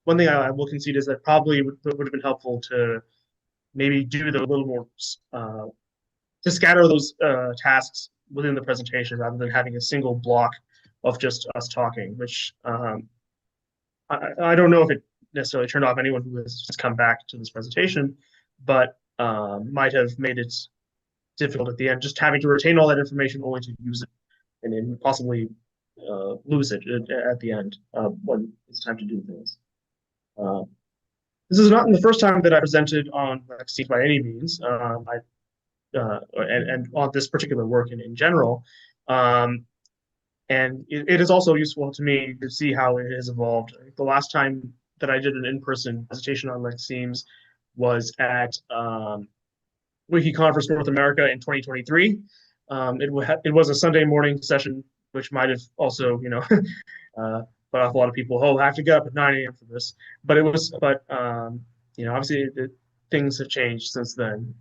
one thing I will concede is that probably would have been helpful to maybe do the little more, to scatter those tasks within the presentation rather than having a single block of just us talking, which I don't know if it necessarily turned off anyone who has just come back to this presentation, but might have made it difficult at the end, just having to retain all that information only to use it and then possibly lose it at the end when it's time to do things. This is not the first time that I presented on lexemes by any means, and on this particular work in general. And it is also useful to me to see how it has evolved. The last time that I did an in-person presentation on lexemes was at WikiConference North America in 2023. It was a Sunday morning session, which might have also, put off a lot of people. Oh, I have to get up at 9 a.m. for this. But obviously things have changed since then.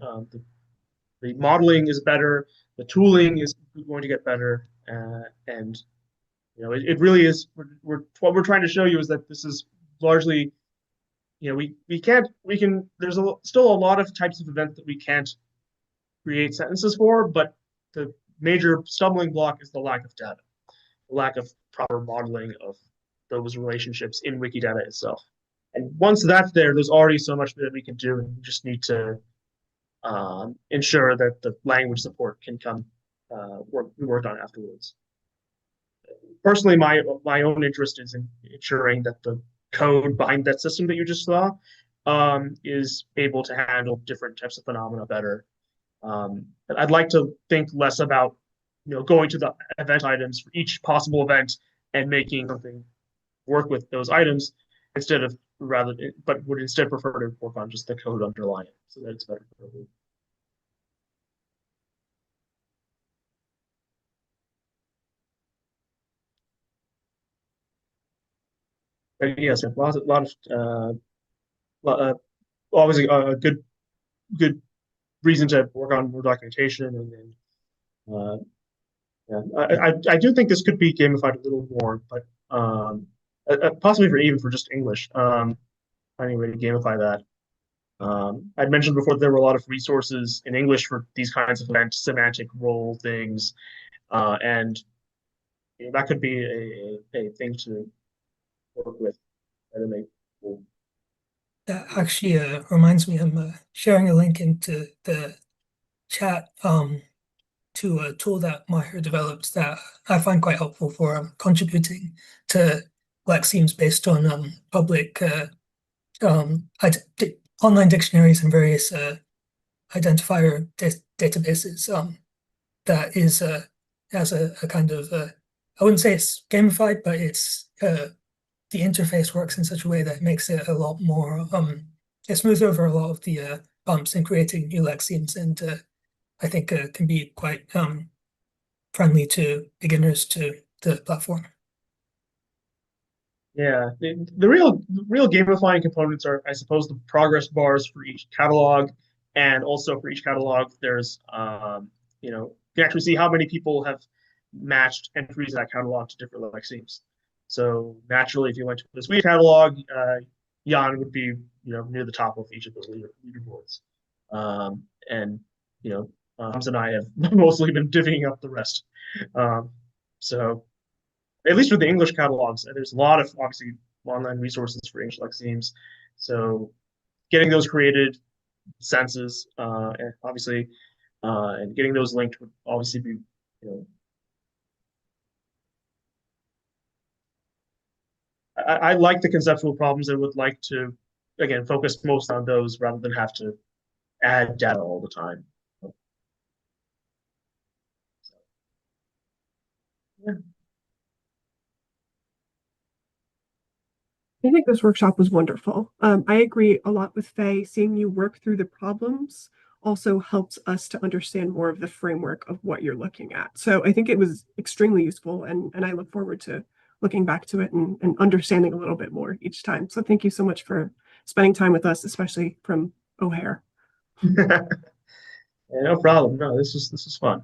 The modeling is better. The tooling is going to get better, and it really is. What we're trying to show you is that this is largely, we can. There's still a lot of types of events that we can't create sentences for, but the major stumbling block is the lack of data, the lack of proper modeling of those relationships in Wikidata itself. And once that's there, there's already so much that we can do, and we just need to ensure that the language support can come be worked on afterwards. Personally, my own interest is in ensuring that the code behind that system that you just saw is able to handle different types of phenomena better. I'd like to think less about going to the event items for each possible event and making something work with those items but would instead prefer to work on just the code underlying it so that it's better for everyone. But yes, a lot of always a good reason to work on more documentation, and yeah, I do think this could be gamified a little more, but possibly even for just English, finding a way to gamify that. I'd mentioned before there were a lot of resources in English for these kinds of event semantic role things, and that could be a thing to work with. That actually reminds me, I'm sharing a link into the chat to a tool that Maher developed that I find quite helpful for contributing to lexemes based on public online dictionaries and various identifier databases. That is as a kind of I wouldn't say it's gamified, but it's the interface works in such a way that makes it a lot more it smooths over a lot of the bumps in creating new lexemes, and I think can be quite friendly to beginners to the platform. Yeah, the real gamifying components are, I suppose, the progress bars for each catalog, and also for each catalog, there's you know, you can actually see how many people have matched entries in that catalog to different lexemes. So naturally, if you went to the Swedish catalog, Jan would be, you know, near the top of each of those leaderboards, and you know, Hamza and I have mostly been divvying up the rest. So at least with the English catalogs, there's a lot of obviously online resources for English lexemes. So getting those created, senses, and obviously, and getting those linked would obviously be, you know, I like the conceptual problems. I would like to, again, focus most on those rather than have to add data all the time. Yeah. I think this workshop was wonderful. I agree a lot with Faye. Seeing you work through the problems also helps us to understand more of the framework of what you're looking at. So I think it was extremely useful, and I look forward to looking back to it and understanding a little bit more each time. So thank you so much for spending time with us, especially from O'Hare. Yeah, no problem. No, this was fun.